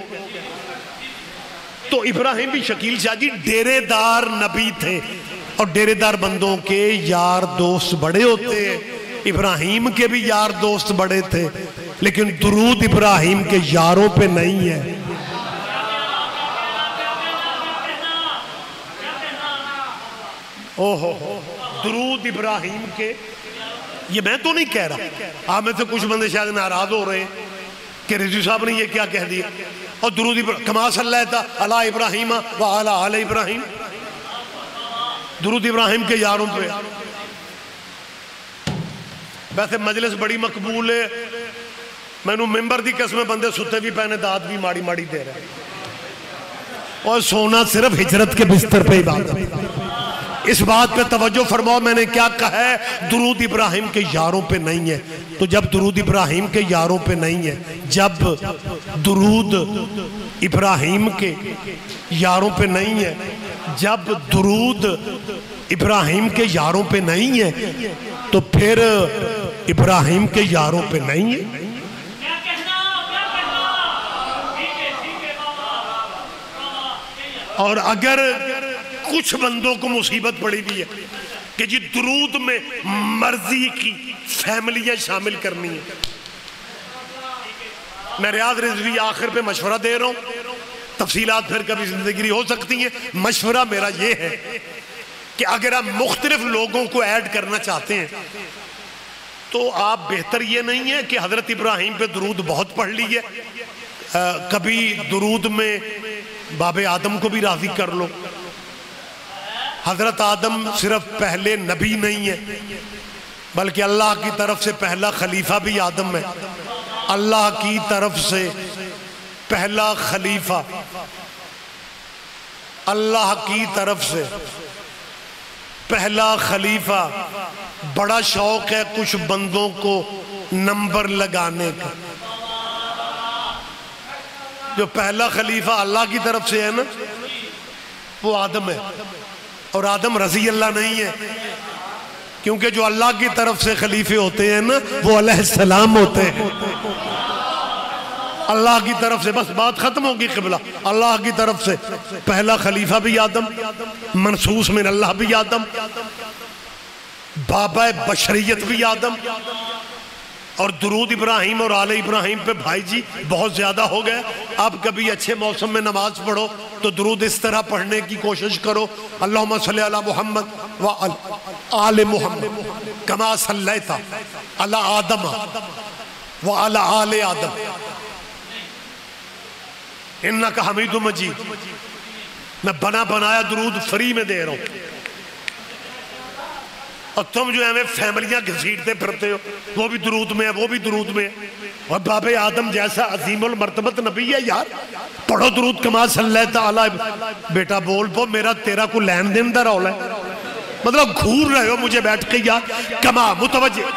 تو ابراہیم بھی شکیل شاہ جی ڈیرے دار نبی تھے اور ڈیرے دار بندوں کے یار دوست بڑے ہوتے ہیں ابراہیم کے بھی یار دوست بڑے تھے لیکن درود ابراہیم کے یاروں پہ نہیں ہے درود ابراہیم کے یہ میں تو نہیں کہہ رہا آپ میں سے کچھ بندے شاید ناراض ہو رہے ہیں کہ رضوی صاحب نے یہ کیا کہہ دیا اور درود کما صلی اللہ علی ابراہیم وعلی آل ابراہیم درود ابراہیم کے یاروں پہ ویسے مجلس بڑی مقبول ہے میں نے ممبر دی قسمیں بندے ستے بھی پہنے داد بھی ماڑی ماڑی دے رہے اور سونا صرف ہجرت کے بستر پہ عبادت اس بات پہ توجہ فرماؤ میں نے کیا کہا ہے درود ابراہیم کے یاروں پہ نہیں ہے تو جب درود ابراہیم کے یاروں پہ نہیں ہے جب درود ابراہیم کے یاروں پہ نہیں ہے جب درود ابراہیم کے یاروں پہ نہیں ہے تو پھر ابراہیم کے یاروں پہ نہیں ہے اور اگر کچھ بندوں کو مصیبت پڑی بھی ہے کہ جی درود میں مرضی کی فیملیاں شامل کرنی ہیں میں ریاض رضوی آخر پہ مشورہ دے رہا ہوں تفصیلات پھر کبھی زندگی ہو سکتی ہیں مشورہ میرا یہ ہے کہ اگر آپ مختلف لوگوں کو ایڈ کرنا چاہتے ہیں تو آپ بہتر یہ نہیں ہے کہ حضرت ابراہیم پہ درود بہت پڑھ لیجئے کبھی درود میں باب آدم کو بھی راضی کر لو حضرت آدم صرف پہلے نبی نہیں ہے بلکہ اللہ کی طرف سے پہلا خلیفہ بھی آدم ہے اللہ کی طرف سے پہلا خلیفہ اللہ کی طرف سے پہلا خلیفہ بڑا شوق ہے کچھ بندوں کو نمبر لگانے کا جو پہلا خلیفہ اللہ کی طرف سے ہے نا وہ آدم ہے اور آدم رضی اللہ نہیں ہے کیونکہ جو اللہ کی طرف سے خلیفے ہوتے ہیں نا وہ علیہ السلام ہوتے ہیں اللہ کی طرف سے بس بات ختم ہوگی قبلہ اللہ کی طرف سے پہلا خلیفہ بھی آدم منصوص من اللہ بھی آدم بابا بشریت بھی آدم اور درود ابراہیم اور آل ابراہیم پہ بھائی جی بہت زیادہ ہو گئے آپ کبھی اچھے موسم میں نماز پڑھو تو درود اس طرح پڑھنے کی کوشش کرو اللہم صلی علی محمد و آل محمد کما صلیت علی آدم و علی آل آدم انکا حمید مجید میں بنا بنایا درود فری میں دے رہا ہوں اور تم جو ہمیں فیملیاں گھسیٹتے پھرتے ہو وہ بھی درود میں ہے وہ بھی درود میں ہے اور باب آدم جیسا عظیم المرتبت نبی ہے یار پڑھو درود کما صلی اللہ تعالی بیٹا بول پو میرا تیرا کو لین دین دا رولا ہے مطلب گھور رہے ہو مجھے بیٹھ کے یار کما متوجہ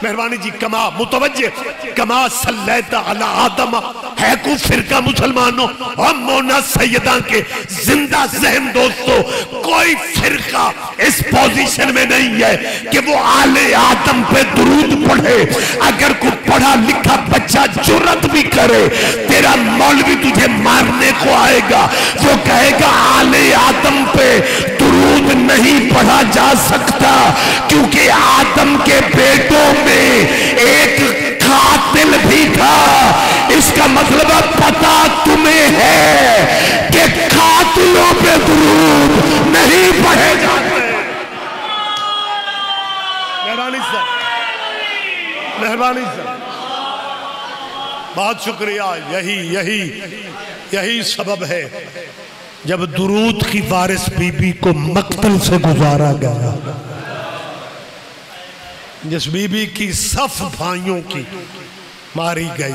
مہربانی جی کما متوجہ کما صلی اللہ تعالی آدم ہے کو فرقہ مسلمانوں اور مونا سیدان کے زندہ ذہن دوستو کوئی فرقہ اس پوزیشن میں نہیں ہے کہ وہ آل آدم پہ درود پڑھے اگر کوئی پڑھا لکھا بچہ جرت بھی کرے تیرا مولوی تجھے مارنے کو آئے گا وہ کہے گا آل آدم پہ درود نہیں پڑھا جا سکتا کیونکہ آدم کے بیٹوں میں ایک قاتل بھی تھا اس کا مطلب پتا تمہیں ہے کہ قاتلوں پہ درود نہیں پڑھے جاتے مہربانی صاحب بہت شکریہ یہی سبب ہے جب درود کی وارث بی بی کو مقتل سے گزارا گیا جس بیوی کی صف بھائیوں کی ماری گئی،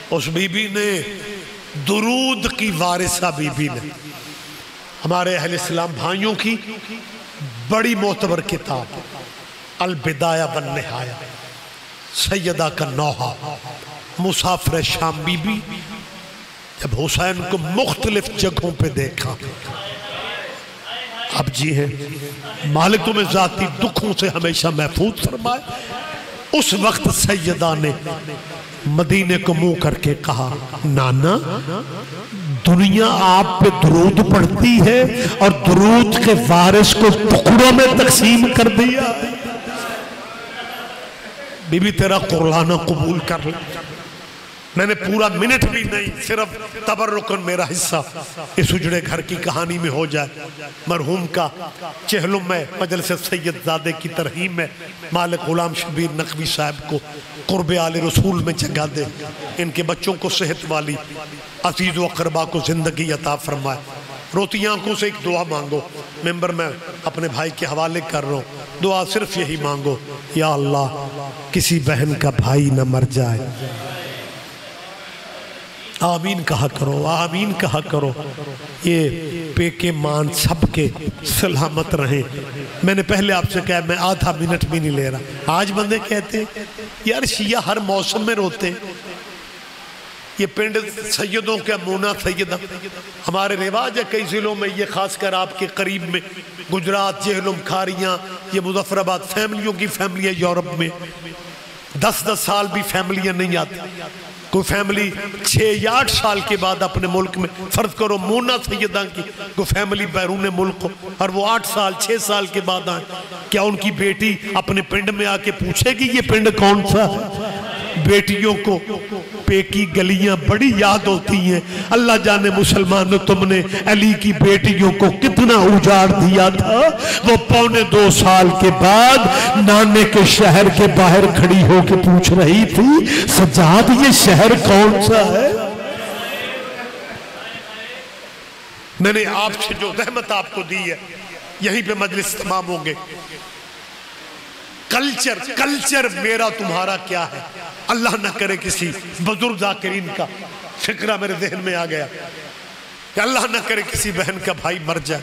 اس بیوی نے درود کی وارثہ بیوی نے ہمارے اہل اسلام بھائیوں کی بڑی معتبر کتاب البدایہ والنہایہ، سیدہ کا نوحہ مسافر شام بی بی جب حسین کو مختلف جگہوں پہ دیکھا، اب جی ہیں مالک تمہیں ذاتی دکھوں سے ہمیشہ محفوظ فرمائے، اس وقت سیدہ نے مدینے کو منہ کر کے کہا، نانا دنیا آپ پہ درود پڑھتی ہے اور درود کے وارث کو ٹکڑوں میں تقسیم کر دیا، بی بی تیرا قرآن قبول کر لیں۔ میں نے پورا منٹ بھی نہیں، صرف تبرکن میرا حصہ اس اجڑے گھر کی کہانی میں ہو جائے، مرحوم کا چہلم میں مجلس سید زادے کی ترہیم میں مالک غلام شبیر نقوی صاحب کو قرب آل رسول میں جگہ دے، ان کے بچوں کو صحت والی عزیز و اقربا کو زندگی عطا فرمائے۔ روتی آنکھوں سے ایک دعا مانگو، ممبر میں اپنے بھائی کے حوالے کر رہا ہوں، دعا صرف یہی مانگو، یا اللہ کسی بہن کا بھائی نہ مر جائے، آمین کہا کرو، آمین کہا کرو، یہ پیکے مان سب کے سلامت رہیں۔ میں نے پہلے آپ سے کہا میں آدھا منٹ بھی نہیں لے رہا، آج بندے کہتے ہیں یار شیعہ ہر موسم میں روتے، یہ پنڈ سیدوں کے مونا سیدہ ہمارے رواج ہے کئی ضلعوں میں، یہ خاص کر آپ کے قریب میں گجرات جہلم کھاریاں، یہ مظفر آباد فیملیوں کی فیملیاں، یورپ میں 10 سال بھی فیملیاں نہیں آتی، کوئی فیملی 6 یا 8 سال کے بعد اپنے ملک میں، فرض کرو مونا سیدہ کی کوئی فیملی بیرون ملک ہو اور وہ 8 سال 6 سال کے بعد آئیں، کیا ان کی بیٹی اپنے پنڈ میں آ کے پوچھے گی یہ پنڈ کون سا ہے؟ بیٹیوں کو پیکی گلیاں بڑی یاد ہوتی ہیں، اللہ جانے مسلمانوں تم نے علی کی بیٹیوں کو کتنا اجاڑ دیا تھا، وہ 1.25 سال کے بعد نانے کے شہر کے باہر کھڑی ہو کے پوچھ رہی تھی سجاد یہ شہر کون سا ہے؟ میں نے آپ سے جو رحمت آپ کو دی ہے یہیں پہ مجلس تمام ہوں گے، کلچر میرا تمہارا کیا ہے؟ اللہ نہ کرے کسی بزرگ ذاکرین کا فکرہ میرے ذہن میں آ گیا کہ اللہ نہ کرے کسی بہن کا بھائی مر جائے،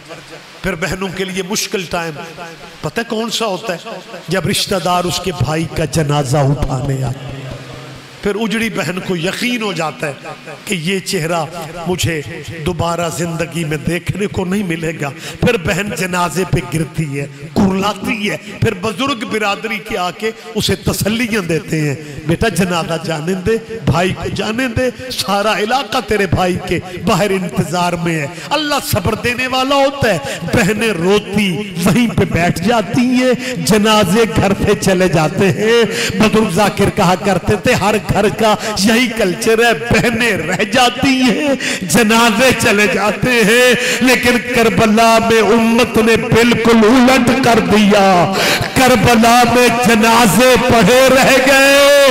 پھر بہنوں کے لیے مشکل ٹائم پتہ کون سا ہوتا ہے؟ جب رشتہ دار اس کے بھائی کا جنازہ اٹھانے آتے ہیں، پھر اجڑی بہن کو یقین ہو جاتا ہے کہ یہ چہرہ مجھے دوبارہ زندگی میں دیکھنے کو نہیں ملے گا، پھر بہن جنازے پہ گرتی ہے، کرلاتی ہے، پھر بزرگ برادری کے آکے اسے تسلیاں دیتے ہیں، بیٹا جنازہ جانے دے، بھائی کو جانے دے، سارا علاقہ تیرے بھائی کے باہر انتظار میں ہے، اللہ صبر دینے والا ہوتا ہے، بہنیں روتی وہیں پہ بیٹھ جاتی ہیں، جنازے گھر پہ چلے جاتے ہیں، بزرگ ذاکر کہا کرتے تھے ہر گھر کا یہی کلچر ہے، بہنیں رہ جاتی ہیں، جنازے چلے جاتے ہیں، لیکن کربلا میں امت نے بالکل الٹ کر دیا، کربلا میں جنازے پڑھے رہ گئے،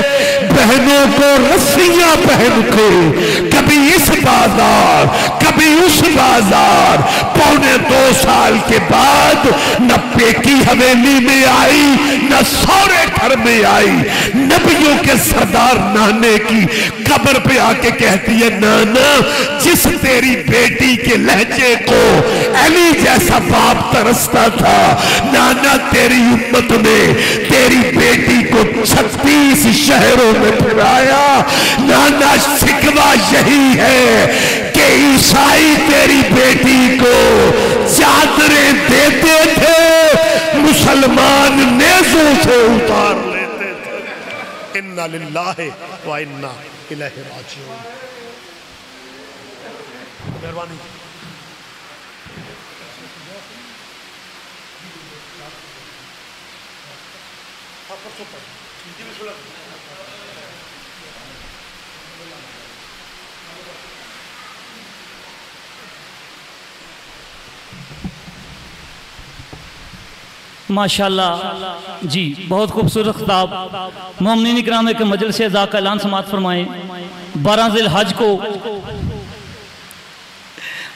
بہنوں کو رسیاں پہن کے کبھی اس بازار کبھی اس بازار، 1.25 سال کے بعد نہ پیکی حویلی میں آئی نہ سورے گھر میں آئی، نبیوں کے سردار نانے کی قبر پہ آ کے کہتی ہے نانا جس تیری بیٹی کے لہجے کو علی جیسا باپ ترستا تھا، نانا تیری امت نے تیری بیٹی کو 36 شہروں میں پھرایا، نانا شکوہ یہی ہے کہ عیسائی تیری بیٹی کو چادریں دیتے تھے، مسلمان نیزوں سے اتار لیتے تھے، اِنَّا لِلَّهِ وَإِنَّا إِلَيْهِ رَاجِعُونَ۔ مہربانی ماشاءاللہ جی بہت خوبصورت خطاب، مومنین اکرام کے مجلس اعزاء کا اعلان سماعت فرمائیں۔ 12 ذی الحج کو